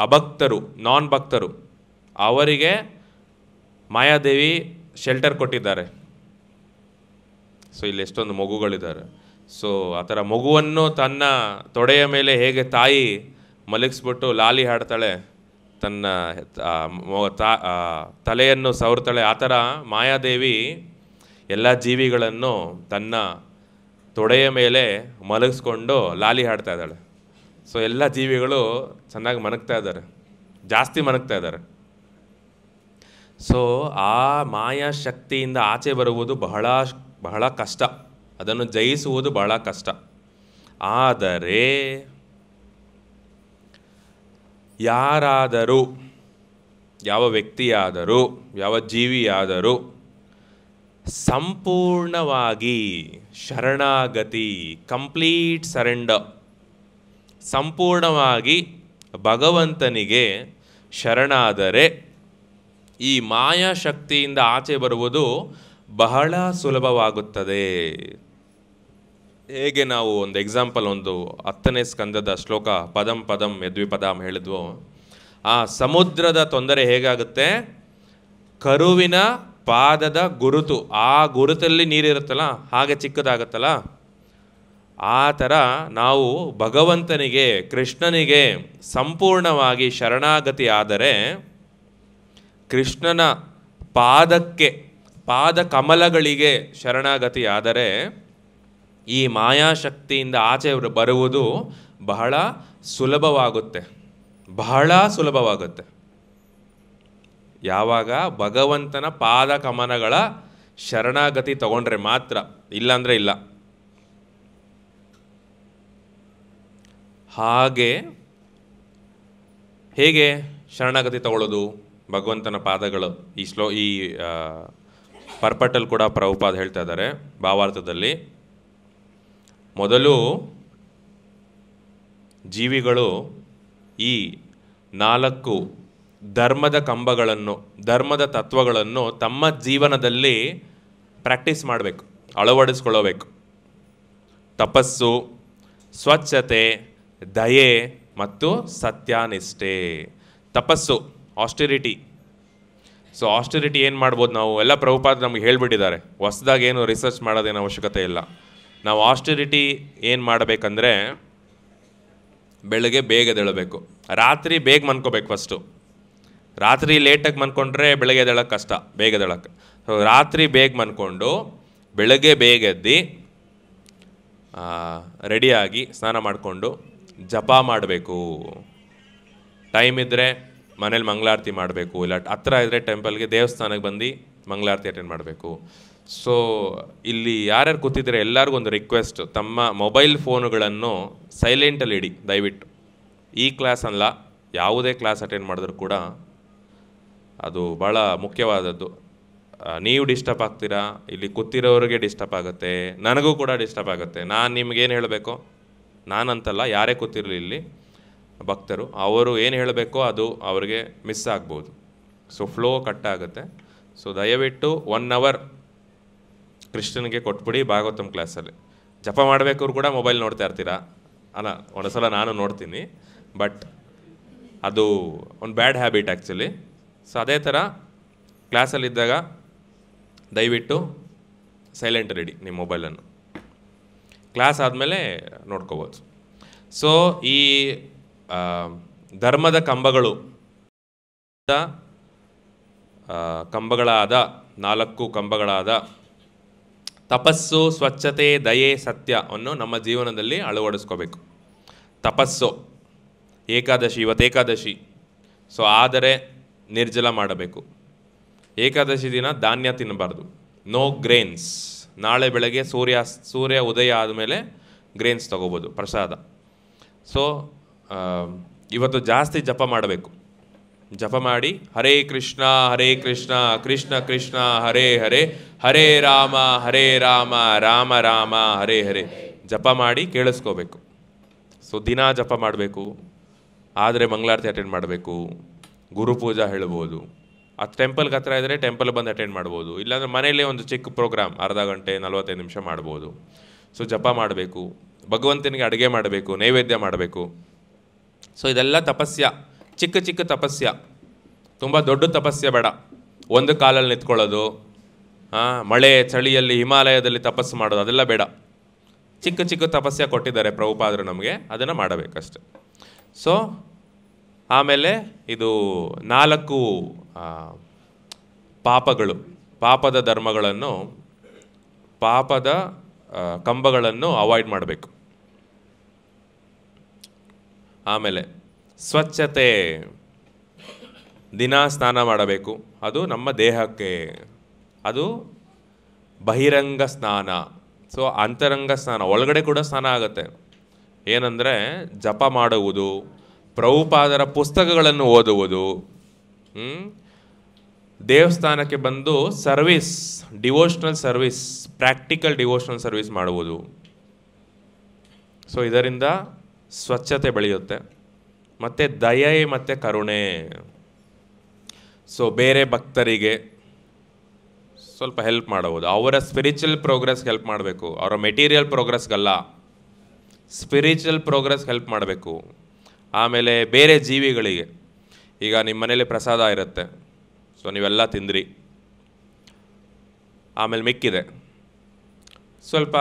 ಅಭಕ್ತರು, ನಾನ್ ಭಕ್ತರು, ಅವರಿಗೆ ಮಾಯಾದೇವಿ ಶೆಲ್ಟರ್ ಕೊಟ್ಟಿದ್ದಾರೆ. ಸೊ ಇಲ್ಲಿ ಎಷ್ಟೊಂದು ಮಗುಗಳಿದ್ದಾರೆ. ಸೊ ಆ ಥರ ಮಗುವನ್ನು ತನ್ನ ತೊಡೆಯ ಮೇಲೆ ಹೇಗೆ ತಾಯಿ ಮಲಗಿಸ್ಬಿಟ್ಟು ಲಾಲಿ ಹಾಡ್ತಾಳೆ, ತನ್ನ ತಲೆಯನ್ನು ಸವರ್ತಾಳೆ, ಆ ಥರ ಮಾಯಾದೇವಿ ಎಲ್ಲ ಜೀವಿಗಳನ್ನು ತನ್ನ ತೊಡೆಯ ಮೇಲೆ ಮಲಗಿಸ್ಕೊಂಡು ಲಾಲಿ ಹಾಡ್ತಾ ಇದ್ದಾಳೆ. ಸೊ ಎಲ್ಲ ಜೀವಿಗಳು ಚೆನ್ನಾಗಿ ಮನಗ್ತಾ ಇದ್ದಾರೆ, ಜಾಸ್ತಿ ಮನಗ್ತಾ ಇದ್ದಾರೆ. ಸೊ ಆ ಮಾಯಾ ಶಕ್ತಿಯಿಂದ ಆಚೆ ಬರುವುದು ಬಹಳ ಬಹಳ ಕಷ್ಟ, ಅದನ್ನು ಜಯಿಸುವುದು ಬಹಳ ಕಷ್ಟ. ಆದರೆ ಯಾರಾದರೂ, ಯಾವ ವ್ಯಕ್ತಿಯಾದರೂ, ಯಾವ ಜೀವಿಯಾದರೂ ಸಂಪೂರ್ಣವಾಗಿ ಶರಣಾಗತಿ, ಕಂಪ್ಲೀಟ್ ಸರೆಂಡರ್, ಸಂಪೂರ್ಣವಾಗಿ ಭಗವಂತನಿಗೆ ಶರಣಾದರೆ ಈ ಮಾಯಾ ಶಕ್ತಿಯಿಂದ ಆಚೆ ಬರುವುದು ಬಹಳ ಸುಲಭವಾಗುತ್ತದೆ. ಹೇಗೆ ನಾವು ಒಂದು ಎಕ್ಸಾಂಪಲ್, ಒಂದು 10ನೇ ಸ್ಕಂದದ ಶ್ಲೋಕ ಪದಂ ಪದಂ ಯದ್ವಿಪದಾಂ ಹೇಳಿದ್ವೋ, ಆ ಸಮುದ್ರದ ತೊಂದರೆ ಹೇಗಾಗುತ್ತೆ, ಕರುವಿನ ಪಾದದ ಗುರುತು, ಆ ಗುರುತಲ್ಲಿ ನೀರಿರುತ್ತಲ್ಲ ಹಾಗೆ ಚಿಕ್ಕದಾಗುತ್ತಲ್ಲ, ಆ ಥರ ನಾವು ಭಗವಂತನಿಗೆ, ಕೃಷ್ಣನಿಗೆ ಸಂಪೂರ್ಣವಾಗಿ ಶರಣಾಗತಿ ಆದರೆ, ಕೃಷ್ಣನ ಪಾದಕ್ಕೆ, ಪಾದ ಕಮಲಗಳಿಗೆ ಶರಣಾಗತಿ ಆದರೆ ಈ ಮಾಯಾಶಕ್ತಿಯಿಂದ ಆಚೆ ಬರುವುದು ಬಹಳ ಸುಲಭವಾಗುತ್ತೆ, ಬಹಳ ಸುಲಭವಾಗುತ್ತೆ. ಯಾವಾಗ ಭಗವಂತನ ಪಾದ ಕಮಲಗಳ ಶರಣಾಗತಿ ತಗೊಂಡ್ರೆ ಮಾತ್ರ, ಇಲ್ಲಾಂದರೆ ಇಲ್ಲ. ಹಾಗೆ ಹೇಗೆ ಶರಣಾಗತಿ ತಗೊಳ್ಳೋದು? ಭಗವಂತನ ಪಾದಗಳು, ಈ ಪರ್ಪಟಲ್ ಕೂಡ ಪ್ರಭುಪಾದ ಹೇಳ್ತಾ ಇದ್ದಾರೆ ಭಾವಾರ್ಥದಲ್ಲಿ. ಮೊದಲು ಜೀವಿಗಳು ಈ 4 ಧರ್ಮದ ಕಂಬಗಳನ್ನು, ಧರ್ಮದ ತತ್ವಗಳನ್ನು ತಮ್ಮ ಜೀವನದಲ್ಲಿ ಪ್ರಾಕ್ಟೀಸ್ ಮಾಡಬೇಕು, ಅಳವಡಿಸ್ಕೊಳ್ಳಬೇಕು. ತಪಸ್ಸು, ಸ್ವಚ್ಛತೆ, ದಯೆ ಮತ್ತು ಸತ್ಯನಿಷ್ಠೆ. ತಪಸ್ಸು, ಆಸ್ಟೆರಿಟಿ. ಸೊ ಆಸ್ಟೆರಿಟಿ ಏನು ಮಾಡ್ಬೋದು ನಾವು? ಎಲ್ಲ ಪ್ರಭುಪಾದ ನಮಗೆ ಹೇಳಿಬಿಟ್ಟಿದ್ದಾರೆ, ಹೊಸದಾಗಿ ಏನು ರಿಸರ್ಚ್ ಮಾಡೋದೇನು ಅವಶ್ಯಕತೆ ಇಲ್ಲ. ನಾವು ಆಸ್ಟೆರಿಟಿ ಏನು ಮಾಡಬೇಕಂದ್ರೆ, ಬೆಳಗ್ಗೆ ಬೇಗ ಎದ್ದೇಳಬೇಕು, ರಾತ್ರಿ ಬೇಗ ಮನ್ಕೋಬೇಕು. ಫಸ್ಟು ರಾತ್ರಿ ಲೇಟಾಗಿ ಮನ್ಕೊಂಡ್ರೆ ಬೆಳಗ್ಗೆ ಎದ್ದೇಳಕ್ಕೆ ಕಷ್ಟ, ಬೇಗ ಎದ್ದೇಳಕ್ಕೆ. ಸೊ ರಾತ್ರಿ ಬೇಗ ಮನ್ಕೊಂಡು ಬೆಳಗ್ಗೆ ಬೇಗ ಎದ್ದು ರೆಡಿಯಾಗಿ ಸ್ನಾನ ಮಾಡಿಕೊಂಡು ಜಪ ಮಾಡಬೇಕು. ಟೈಮ್ ಇದ್ದರೆ ಮನೇಲಿ ಮಂಗಳಾರತಿ ಮಾಡಬೇಕು, ಇಲ್ಲ ಹತ್ರ ಇದ್ದರೆ ಟೆಂಪಲ್ಗೆ ದೇವಸ್ಥಾನಕ್ಕೆ ಬಂದು ಮಂಗಳಾರತಿ ಅಟೆಂಡ್ ಮಾಡಬೇಕು. ಸೊ ಇಲ್ಲಿ ಯಾರ್ಯಾರು ಕೂತಿದ್ರೆ ಎಲ್ಲರಿಗೂ ಒಂದು ರಿಕ್ವೆಸ್ಟ್, ತಮ್ಮ ಮೊಬೈಲ್ ಫೋನುಗಳನ್ನು ಸೈಲೆಂಟಲ್ಲಿ ಇಡಿ ದಯವಿಟ್ಟು. ಈ ಕ್ಲಾಸ್ ಅಲ್ಲ, ಯಾವುದೇ ಕ್ಲಾಸ್ ಅಟೆಂಡ್ ಮಾಡಿದ್ರು ಕೂಡ ಅದು ಭಾಳ ಮುಖ್ಯವಾದದ್ದು. ನೀವು ಡಿಸ್ಟರ್ಬ್ ಆಗ್ತೀರಾ, ಇಲ್ಲಿ ಕೂತಿರೋರಿಗೆ ಡಿಸ್ಟರ್ಬ್ ಆಗುತ್ತೆ, ನನಗೂ ಕೂಡ ಡಿಸ್ಟರ್ಬ್ ಆಗುತ್ತೆ. ನಾನು ನಿಮಗೇನು ಹೇಳಬೇಕೋ, ನಾನಂತಲ್ಲ, ಯಾರೇ ಕೂತಿರಲಿ ಇಲ್ಲಿ ಭಕ್ತರು, ಅವರು ಏನು ಹೇಳಬೇಕೋ ಅದು ಅವ್ರಿಗೆ ಮಿಸ್ ಆಗ್ಬೋದು. ಸೊ ಫ್ಲೋ ಕಟ್ ಆಗುತ್ತೆ. ಸೊ ದಯವಿಟ್ಟು 1 hour ಕೃಷ್ಣನಿಗೆ ಕೊಟ್ಬಿಡಿ ಭಾಗವತಮ್ ಕ್ಲಾಸಲ್ಲಿ. ಜಪ ಮಾಡಬೇಕಾದ್ರು ಕೂಡ ಮೊಬೈಲ್ ನೋಡ್ತಾ ಇರ್ತೀರಾ, ಅಲ್ಲ ಒಂದೊಂದ್ಸಲ ನಾನು ನೋಡ್ತೀನಿ, ಬಟ್ ಅದು ಒಂದು ಬ್ಯಾಡ್ ಹ್ಯಾಬಿಟ್ ಆ್ಯಕ್ಚುಲಿ. ಸೊ ಅದೇ ಥರ ಕ್ಲಾಸಲ್ಲಿದ್ದಾಗ ದಯವಿಟ್ಟು ಸೈಲೆಂಟಲ್ಲಿ ಇಡಿ ನಿಮ್ಮ ಮೊಬೈಲನ್ನು. ಕ್ಲಾಸ್ ಆದಮೇಲೆ ನೋಡ್ಕೋಬೋದು. ಸೊ ಈ ಧರ್ಮದ ಕಂಬಗಳಾದ 4 ಕಂಬಗಳಾದ ತಪಸ್ಸು, ಸ್ವಚ್ಛತೆ, ದಯೆ, ಸತ್ಯವನ್ನು ನಮ್ಮ ಜೀವನದಲ್ಲಿ ಅಳವಡಿಸ್ಕೋಬೇಕು. ತಪಸ್ಸು, ಏಕಾದಶಿ, ಇವತ್ತು ಏಕಾದಶಿ. ಸೊ ಆದರೆ ನಿರ್ಜಲ ಮಾಡಬೇಕು. ಏಕಾದಶಿ ದಿನ ಧಾನ್ಯ ತಿನ್ನಬಾರ್ದು, ನೋ ಗ್ರೇನ್ಸ್. ನಾಳೆ ಬೆಳಗ್ಗೆ ಸೂರ್ಯ ಉದಯ ಆದಮೇಲೆ ಗ್ರೇನ್ಸ್ ತೊಗೋಬೋದು ಪ್ರಸಾದ. ಸೊ ಇವತ್ತು ಜಾಸ್ತಿ ಜಪ ಮಾಡಬೇಕು. ಜಪ ಮಾಡಿ ಹರೇ ಕೃಷ್ಣ ಕೃಷ್ಣ ಕೃಷ್ಣ ಹರೇ ಹರೇ, ಹರೇ ರಾಮ ರಾಮ ರಾಮ ಹರೇ ಹರೇ ಜಪ ಮಾಡಿ ಕೇಳಿಸ್ಕೋಬೇಕು. ಸೊ ದಿನ ಜಪ ಮಾಡಬೇಕು. ಆದರೆ ಮಂಗಳಾರತಿ ಅಟೆಂಡ್ ಮಾಡಬೇಕು, ಗುರುಪೂಜಾ ಹೇಳ್ಬೋದು. ಅದು ಟೆಂಪಲ್ಗೆ ಹತ್ರ ಇದ್ದರೆ ಟೆಂಪಲ್ ಬಂದು ಅಟೆಂಡ್ ಮಾಡ್ಬೋದು, ಇಲ್ಲಾಂದರೆ ಮನೆಯಲ್ಲೇ ಒಂದು ಚಿಕ್ಕ ಪ್ರೋಗ್ರಾಮ್ ಅರ್ಧ ಗಂಟೆ 45 ನಿಮಿಷ ಮಾಡ್ಬೋದು. ಸೊ ಜಪ ಮಾಡಬೇಕು, ಭಗವಂತನಿಗೆ ಅಡುಗೆ ಮಾಡಬೇಕು, ನೈವೇದ್ಯ ಮಾಡಬೇಕು. ಸೊ ಇದೆಲ್ಲ ತಪಸ್ಯ, ಚಿಕ್ಕ ಚಿಕ್ಕ ತಪಸ್ಯ, ತುಂಬ ದೊಡ್ಡ ತಪಸ್ಯ ಬೇಡ. ಒಂದು ಕಾಲಲ್ಲಿ ನಿಂತ್ಕೊಳ್ಳೋದು, ಮಳೆ ಚಳಿಯಲ್ಲಿ ಹಿಮಾಲಯದಲ್ಲಿ ತಪಸ್ಸು ಮಾಡೋದು, ಅದೆಲ್ಲ ಬೇಡ. ಚಿಕ್ಕ ಚಿಕ್ಕ ತಪಸ್ಯ ಕೊಟ್ಟಿದ್ದಾರೆ ಪ್ರಭುಪಾದರು ನಮಗೆ, ಅದನ್ನು ಮಾಡಬೇಕಷ್ಟೆ. ಸೊ ಆಮೇಲೆ ಇದು 4 ಪಾಪಗಳು, ಪಾಪದ ಧರ್ಮಗಳನ್ನು, ಪಾಪದ ಕಂಬಗಳನ್ನು ಅವಾಯ್ಡ್ ಮಾಡಬೇಕು. ಆಮೇಲೆ ಸ್ವಚ್ಛತೆ, ದಿನ ಸ್ನಾನ ಮಾಡಬೇಕು. ಅದು ನಮ್ಮ ದೇಹಕ್ಕೆ, ಅದು ಬಹಿರಂಗ ಸ್ನಾನ. ಸೊ ಅಂತರಂಗ ಸ್ನಾನ, ಒಳಗಡೆ ಕೂಡ ಸ್ನಾನ ಆಗುತ್ತೆ. ಏನಂದರೆ ಜಪ ಮಾಡುವುದು, ಪ್ರಭುಪಾದರ ಪುಸ್ತಕಗಳನ್ನು ಓದುವುದು, ದೇವಸ್ಥಾನಕ್ಕೆ ಬಂದು service, devotional service, practical devotional service ಮಾಡುವುದು. ಸೊ ಇದರಿಂದ ಸ್ವಚ್ಛತೆ ಬೆಳೆಯುತ್ತೆ. ಮತ್ತು ದಯೆ ಮತ್ತು ಕರುಣೆ. ಸೊ ಬೇರೆ ಭಕ್ತರಿಗೆ ಸ್ವಲ್ಪ ಹೆಲ್ಪ್ ಮಾಡುವುದು, ಅವರ ಸ್ಪಿರಿಚುವಲ್ ಪ್ರೋಗ್ರೆಸ್ಗೆ ಹೆಲ್ಪ್ ಮಾಡಬೇಕು, ಅವರ ಮೆಟೀರಿಯಲ್ ಪ್ರೋಗ್ರೆಸ್ಗಲ್ಲ, ಸ್ಪಿರಿಚುವಲ್ ಪ್ರೋಗ್ರೆಸ್ಗೆ ಹೆಲ್ಪ್ ಮಾಡಬೇಕು. ಆಮೇಲೆ ಬೇರೆ ಜೀವಿಗಳಿಗೆ, ಈಗ ನಿಮ್ಮ ಮನೇಲಿ ಪ್ರಸಾದ ಇರುತ್ತೆ, ಸೊ ನೀವೆಲ್ಲ ತಿಂದ್ರಿ, ಆಮೇಲೆ ಮಿಕ್ಕಿದೆ ಸ್ವಲ್ಪ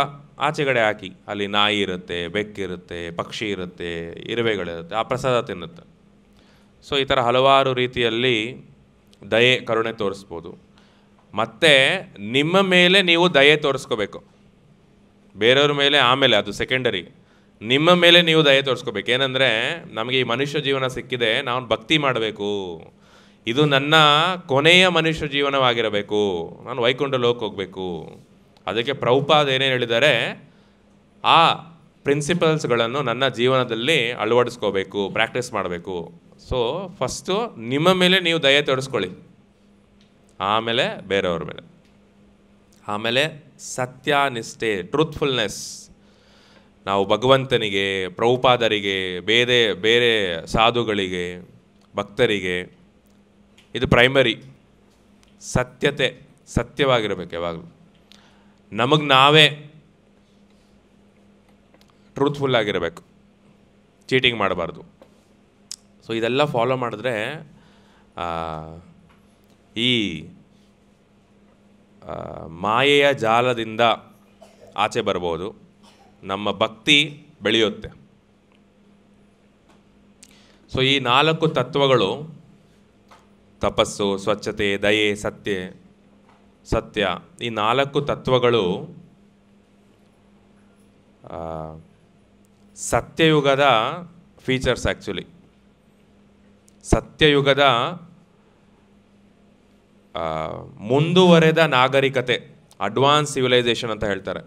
ಆಚೆಗಡೆ ಹಾಕಿ, ಅಲ್ಲಿ ನಾಯಿ ಇರುತ್ತೆ, ಬೆಕ್ಕಿರುತ್ತೆ, ಪಕ್ಷಿ ಇರುತ್ತೆ, ಇರುವೆಗಳಿರುತ್ತೆ, ಆ ಪ್ರಸಾದ ತಿನ್ನುತ್ತೆ. ಸೊ ಈ ಥರ ಹಲವಾರು ರೀತಿಯಲ್ಲಿ ದಯೆ ಕರುಣೆ ತೋರಿಸ್ಬೋದು. ಮತ್ತು ನಿಮ್ಮ ಮೇಲೆ ನೀವು ದಯೆ ತೋರಿಸ್ಕೋಬೇಕು, ಬೇರೆಯವ್ರ ಮೇಲೆ ಆಮೇಲೆ ಅದು ಸೆಕೆಂಡರಿ. ನಿಮ್ಮ ಮೇಲೆ ನೀವು ದಯೆ ತೋರಿಸ್ಕೋಬೇಕು. ಏನಂದರೆ ನಮಗೆ ಈ ಮನುಷ್ಯ ಜೀವನ ಸಿಕ್ಕಿದೆ, ನಾವು ಭಕ್ತಿ ಮಾಡಬೇಕು, ಇದು ನನ್ನ ಕೊನೆಯ ಮನುಷ್ಯ ಜೀವನವಾಗಿರಬೇಕು, ನಾನು ವೈಕುಂಠ ಲೋಕಕ್ಕೆ ಹೋಗಬೇಕು. ಅದಕ್ಕೆ ಪ್ರಭುಪಾದ ಏನೇನು ಹೇಳಿದ್ದಾರೆ, ಆ ಪ್ರಿನ್ಸಿಪಲ್ಸ್ಗಳನ್ನು ನನ್ನ ಜೀವನದಲ್ಲಿ ಅಳವಡಿಸ್ಕೋಬೇಕು, ಪ್ರಾಕ್ಟೀಸ್ ಮಾಡಬೇಕು. ಸೊ ಫಸ್ಟು ನಿಮ್ಮ ಮೇಲೆ ನೀವು ದಯೆ ತೋರಿಸ್ಕೊಳ್ಳಿ, ಆಮೇಲೆ ಬೇರೆಯವ್ರ ಮೇಲೆ. ಆಮೇಲೆ ಸತ್ಯನಿಷ್ಠೆ, ಟ್ರೂತ್ಫುಲ್ನೆಸ್. ನಾವು ಭಗವಂತನಿಗೆ, ಪ್ರಭುಪಾದರಿಗೆ, ಬೇರೆ ಸಾಧುಗಳಿಗೆ, ಭಕ್ತರಿಗೆ, ಇದು ಪ್ರೈಮರಿ. ಸತ್ಯತೆ, ಸತ್ಯವಾಗಿರಬೇಕು ಯಾವಾಗಲೂ. ನಮಗೆ ನಾವೇ ಟ್ರೂತ್ಫುಲ್ ಆಗಿರಬೇಕು, ಚೀಟಿಂಗ್ ಮಾಡಬಾರ್ದು. ಸೊ ಇದೆಲ್ಲ ಫಾಲೋ ಮಾಡಿದ್ರೆ ಈ ಮಾಯೆಯ ಜಾಲದಿಂದ ಆಚೆ ಬರ್ಬೋದು, ನಮ್ಮ ಭಕ್ತಿ ಬೆಳೆಯುತ್ತೆ. ಸೊ ಈ 4 ತತ್ವಗಳು, ತಪಸ್ಸು, ಸ್ವಚ್ಛತೆ, ದಯೆ, ಸತ್ಯ, ಈ 4 ತತ್ವಗಳು ಸತ್ಯಯುಗದ ಫೀಚರ್ಸ್ ಆ್ಯಕ್ಚುಲಿ. ಸತ್ಯಯುಗದ ಮುಂದುವರೆದ ನಾಗರಿಕತೆ, ಅಡ್ವಾನ್ಸ್ ಸಿವಿಲೈಸೇಷನ್ ಅಂತ ಹೇಳ್ತಾರೆ.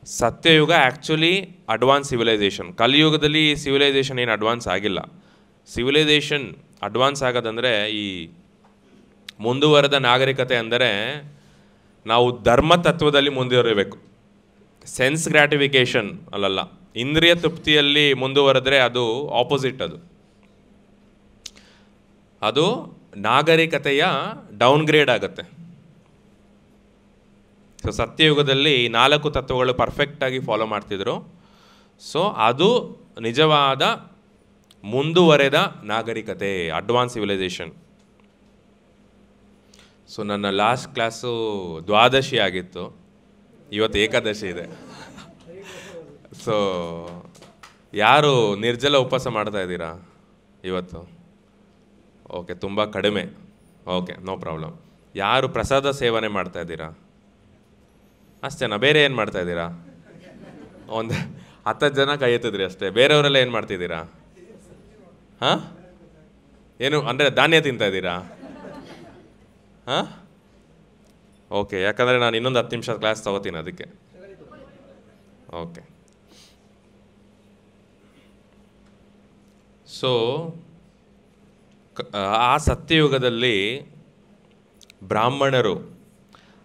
ಸತ್ಯಯುಗ ಆ್ಯಕ್ಚುಲಿ ಅಡ್ವಾನ್ಸ್ ಸಿವಿಲೈಸೇಷನ್. ಕಲಿಯುಗದಲ್ಲಿ ಸಿವಿಲೈಸೇಷನ್ ಏನು ಅಡ್ವಾನ್ಸ್ ಆಗಿಲ್ಲ. ಸಿವಿಲೈಸೇಷನ್ ಅಡ್ವಾನ್ಸ್ ಆಗೋದಂದರೆ ಈ ಮುಂದುವರೆದ ನಾಗರಿಕತೆ ಅಂದರೆ ನಾವು ಧರ್ಮ ತತ್ವದಲ್ಲಿ ಮುಂದುವರಿಬೇಕು, ಸೆನ್ಸ್ ಗ್ರ್ಯಾಟಿಫಿಕೇಷನ್ ಅಲ್ಲಲ್ಲ. ಇಂದ್ರಿಯ ತೃಪ್ತಿಯಲ್ಲಿ ಮುಂದುವರೆದ್ರೆ ಅದು ಆಪೋಸಿಟ್, ಅದು ನಾಗರಿಕತೆಯ ಡೌನ್ಗ್ರೇಡ್ ಆಗುತ್ತೆ. ಸೊ ಸತ್ಯಯುಗದಲ್ಲಿ 4 ತತ್ವಗಳು ಪರ್ಫೆಕ್ಟಾಗಿ ಫಾಲೋ ಮಾಡ್ತಿದ್ರು. ಸೊ ಅದು ನಿಜವಾದ ಮುಂದುವರೆದ ನಾಗರಿಕತೆ, ಅಡ್ವಾನ್ಸ್ ಸಿವಿಲೈಸೇಷನ್. ಸೊ ನನ್ನ ಲಾಸ್ಟ್ ಕ್ಲಾಸು ದ್ವಾದಶಿ ಆಗಿತ್ತು, ಇವತ್ತು ಏಕಾದಶಿ ಇದೆ. ಸೊ ಯಾರು ನಿರ್ಜಲ ಉಪವಾಸ ಮಾಡ್ತಾ ಇದ್ದೀರಾ ಇವತ್ತು? ಓಕೆ, ತುಂಬ ಕಡಿಮೆ. Okay, no problem. ಯಾರು ಪ್ರಸಾದ ಸೇವನೆ ಮಾಡ್ತಾ ಇದ್ದೀರಾ? ಅಷ್ಟೇನಾ? ಬೇರೆ ಏನು ಮಾಡ್ತಾ ಇದ್ದೀರಾ? ಒಂದು 10 ಜನ ಕೈ ಎತ್ತಿದ್ರಿ ಅಷ್ಟೇ. ಬೇರೆಯವರೆಲ್ಲ ಏನು ಮಾಡ್ತಿದ್ದೀರಾ? ಹಾಂ, ಏನು ಅಂದರೆ ಧಾನ್ಯ ತಿಂತಾ ಇದ್ದೀರಾ? ಹಾಂ, ಓಕೆ. ಯಾಕಂದರೆ ನಾನು ಇನ್ನೊಂದು 10 ನಿಮಿಷ ಕ್ಲಾಸ್ ತಗೋತೀನಿ ಅದಕ್ಕೆ. ಓಕೆ. ಸೊ ಆ ಸತ್ಯಯುಗದಲ್ಲಿ ಬ್ರಾಹ್ಮಣರು,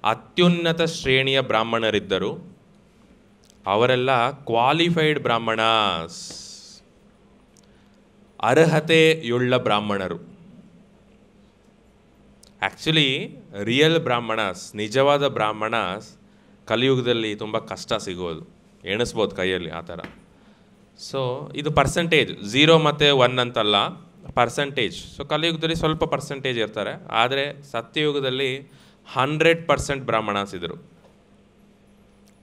ಅತ್ಯುನ್ನತ ಶ್ರೇಣಿಯ ಬ್ರಾಹ್ಮಣರಿದ್ದರು. ಅವರೆಲ್ಲ ಕ್ವಾಲಿಫೈಡ್ ಬ್ರಾಹ್ಮಣಾಸ್, ಅರ್ಹತೆಯುಳ್ಳ ಬ್ರಾಹ್ಮಣರು. ಆ್ಯಕ್ಚುಲಿ ರಿಯಲ್ ಬ್ರಾಹ್ಮಣಾಸ್, ನಿಜವಾದ ಬ್ರಾಹ್ಮಣಾಸ್ ಕಲಿಯುಗದಲ್ಲಿ ತುಂಬ ಕಷ್ಟ ಸಿಗೋದು, ಎಣಿಸ್ಬೋದು ಕೈಯಲ್ಲಿ ಆ ಥರ. ಸೊ ಇದು ಪರ್ಸೆಂಟೇಜ್, 0 ಮತ್ತು 1 ಅಂತಲ್ಲ, ಪರ್ಸೆಂಟೇಜ್. ಸೊ ಕಲಿಯುಗದಲ್ಲಿ ಸ್ವಲ್ಪ ಪರ್ಸೆಂಟೇಜ್ ಇರ್ತಾರೆ, ಆದರೆ ಸತ್ಯಯುಗದಲ್ಲಿ 100% ಬ್ರಾಹ್ಮಣಾಸ್ ಇದ್ದರು.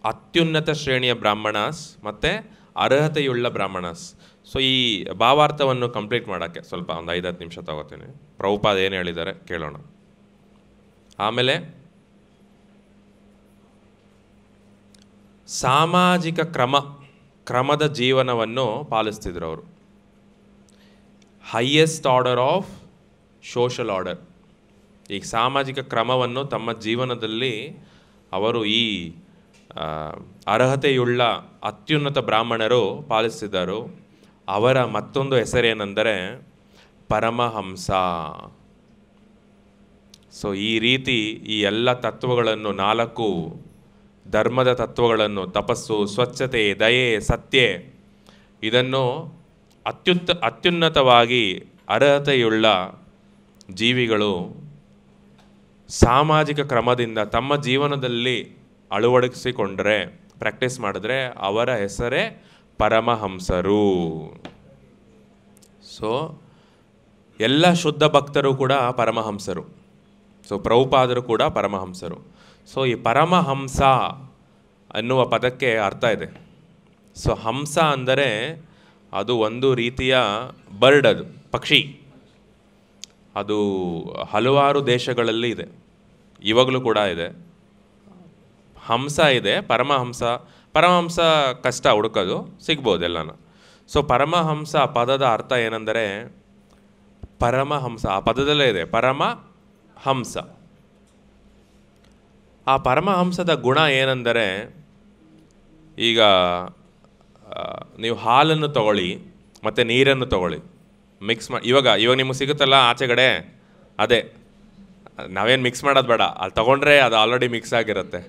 ಅತ್ಯುನ್ನತ ಶ್ರೇಣಿಯ ಬ್ರಾಹ್ಮಣಾಸ್ ಮತ್ತು ಅರ್ಹತೆಯುಳ್ಳ ಬ್ರಾಹ್ಮಣಾಸ್. ಸೊ ಈ ಭಾವಾರ್ಥವನ್ನು ಕಂಪ್ಲೀಟ್ ಮಾಡೋಕ್ಕೆ ಸ್ವಲ್ಪ ಒಂದು 5-10 ನಿಮಿಷ ತಗೋತೀನಿ. ಪ್ರಭುಪಾದ ಏನು ಹೇಳಿದ್ದಾರೆ ಕೇಳೋಣ. ಆಮೇಲೆ ಸಾಮಾಜಿಕ ಕ್ರಮದ ಜೀವನವನ್ನು ಪಾಲಿಸ್ತಿದ್ರು ಅವರು. Highest order of social order. ಈ ಸಾಮಾಜಿಕ ಕ್ರಮವನ್ನು ತಮ್ಮ ಜೀವನದಲ್ಲಿ ಅವರು ಈ ಅರ್ಹತೆಯುಳ್ಳ ಅತ್ಯುನ್ನತ ಬ್ರಾಹ್ಮಣರು ಪಾಲಿಸ್ತಿದ್ದರು. ಅವರ ಮತ್ತೊಂದು ಹೆಸರೇನೆಂದರೆ ಪರಮಹಂಸ. ಸೊ ಈ ರೀತಿ ಈ ಎಲ್ಲ ತತ್ವಗಳನ್ನು, 4 ಧರ್ಮದ ತತ್ವಗಳನ್ನು, ತಪಸ್ಸು, ಸ್ವಚ್ಛತೆ, ದಯೆ, ಸತ್ಯ, ಇದನ್ನು ಅತ್ಯುನ್ನತವಾಗಿ ಅರ್ಹತೆಯುಳ್ಳ ಜೀವಿಗಳು ಸಾಮಾಜಿಕ ಕ್ರಮದಿಂದ ತಮ್ಮ ಜೀವನದಲ್ಲಿ ಅಳವಡಿಸಿಕೊಂಡ್ರೆ, ಪ್ರಾಕ್ಟೀಸ್ ಮಾಡಿದ್ರೆ ಅವರ ಹೆಸರೇ ಪರಮಹಂಸರು. ಸೊ ಎಲ್ಲ ಶುದ್ಧ ಭಕ್ತರು ಕೂಡ ಪರಮಹಂಸರು. ಸೊ ಪ್ರಭುಪಾದರು ಕೂಡ ಪರಮಹಂಸರು. ಸೊ ಈ ಪರಮಹಂಸ ಅನ್ನುವ ಪದಕ್ಕೆ ಅರ್ಥ ಇದೆ. ಸೊ ಹಂಸ ಅಂದರೆ ಅದು ಒಂದು ರೀತಿಯ ಬರ್ಡ್, ಅದು ಪಕ್ಷಿ. ಅದು ಹಲವಾರು ದೇಶಗಳಲ್ಲಿ ಇದೆ, ಇವಾಗಲೂ ಕೂಡ ಇದೆ. ಹಂಸ ಇದೆ, ಪರಮಹಂಸ ಕಷ್ಟ ಹುಡುಕೋದು, ಸಿಗ್ಬೋದು ಎಲ್ಲನ. ಸೊ ಪರಮಹಂಸ ಪದದ ಅರ್ಥ ಏನೆಂದರೆ, ಪರಮಹಂಸ ಆ ಪದದಲ್ಲೇ ಇದೆ, ಪರಮಹಂಸ. ಆ ಪರಮಹಂಸದ ಗುಣ ಏನೆಂದರೆ, ಈಗ ನೀವು ಹಾಲನ್ನು ತಗೊಳ್ಳಿ ಮತ್ತು ನೀರನ್ನು ತಗೊಳ್ಳಿ, ಮಿಕ್ಸ್ ಮಾಡಿ, ಇವಾಗ ನಿಮಗೆ ಸಿಗುತ್ತಲ್ಲ ಆಚೆಗಡೆ, ಅದೇ ನಾವೇನು ಮಿಕ್ಸ್ ಮಾಡೋದು ಬೇಡ, ಅಲ್ಲಿ ತೊಗೊಂಡ್ರೆ ಅದು ಆಲ್ರೆಡಿ ಮಿಕ್ಸ್ ಆಗಿರುತ್ತೆ.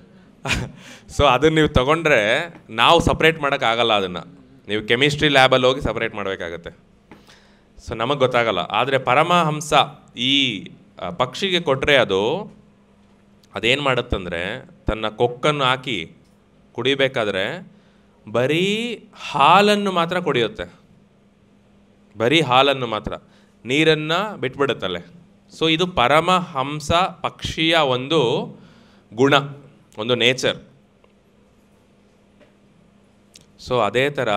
ಸೊ ಅದನ್ನು ನೀವು ತೊಗೊಂಡ್ರೆ ನಾವು ಸಪ್ರೇಟ್ ಮಾಡೋಕ್ಕಾಗಲ್ಲ. ಅದನ್ನು ನೀವು ಕೆಮಿಸ್ಟ್ರಿ ಲ್ಯಾಬಲ್ಲಿ ಹೋಗಿ ಸಪ್ರೇಟ್ ಮಾಡಬೇಕಾಗತ್ತೆ. ಸೊ ನಮಗೆ ಗೊತ್ತಾಗಲ್ಲ. ಆದರೆ ಪರಮಹಂಸ ಈ ಪಕ್ಷಿಗೆ ಕೊಟ್ಟರೆ ಅದೇನು ಮಾಡುತ್ತಂದರೆ, ತನ್ನ ಕೊಕ್ಕನ್ನು ಹಾಕಿ ಕುಡಿಬೇಕಾದ್ರೆ ಬರೀ ಹಾಲನ್ನು ಮಾತ್ರ ಕುಡಿಯುತ್ತೆ, ಬರೀ ಹಾಲನ್ನು ಮಾತ್ರ, ನೀರನ್ನು ಬಿಟ್ಬಿಡುತ್ತಲ್ಲೇ. ಸೊ ಇದು ಪರಮಹಂಸ ಪಕ್ಷಿಯ ಒಂದು ಗುಣ, ಒಂದು ನೇಚರ್. ಸೊ ಅದೇ ಥರ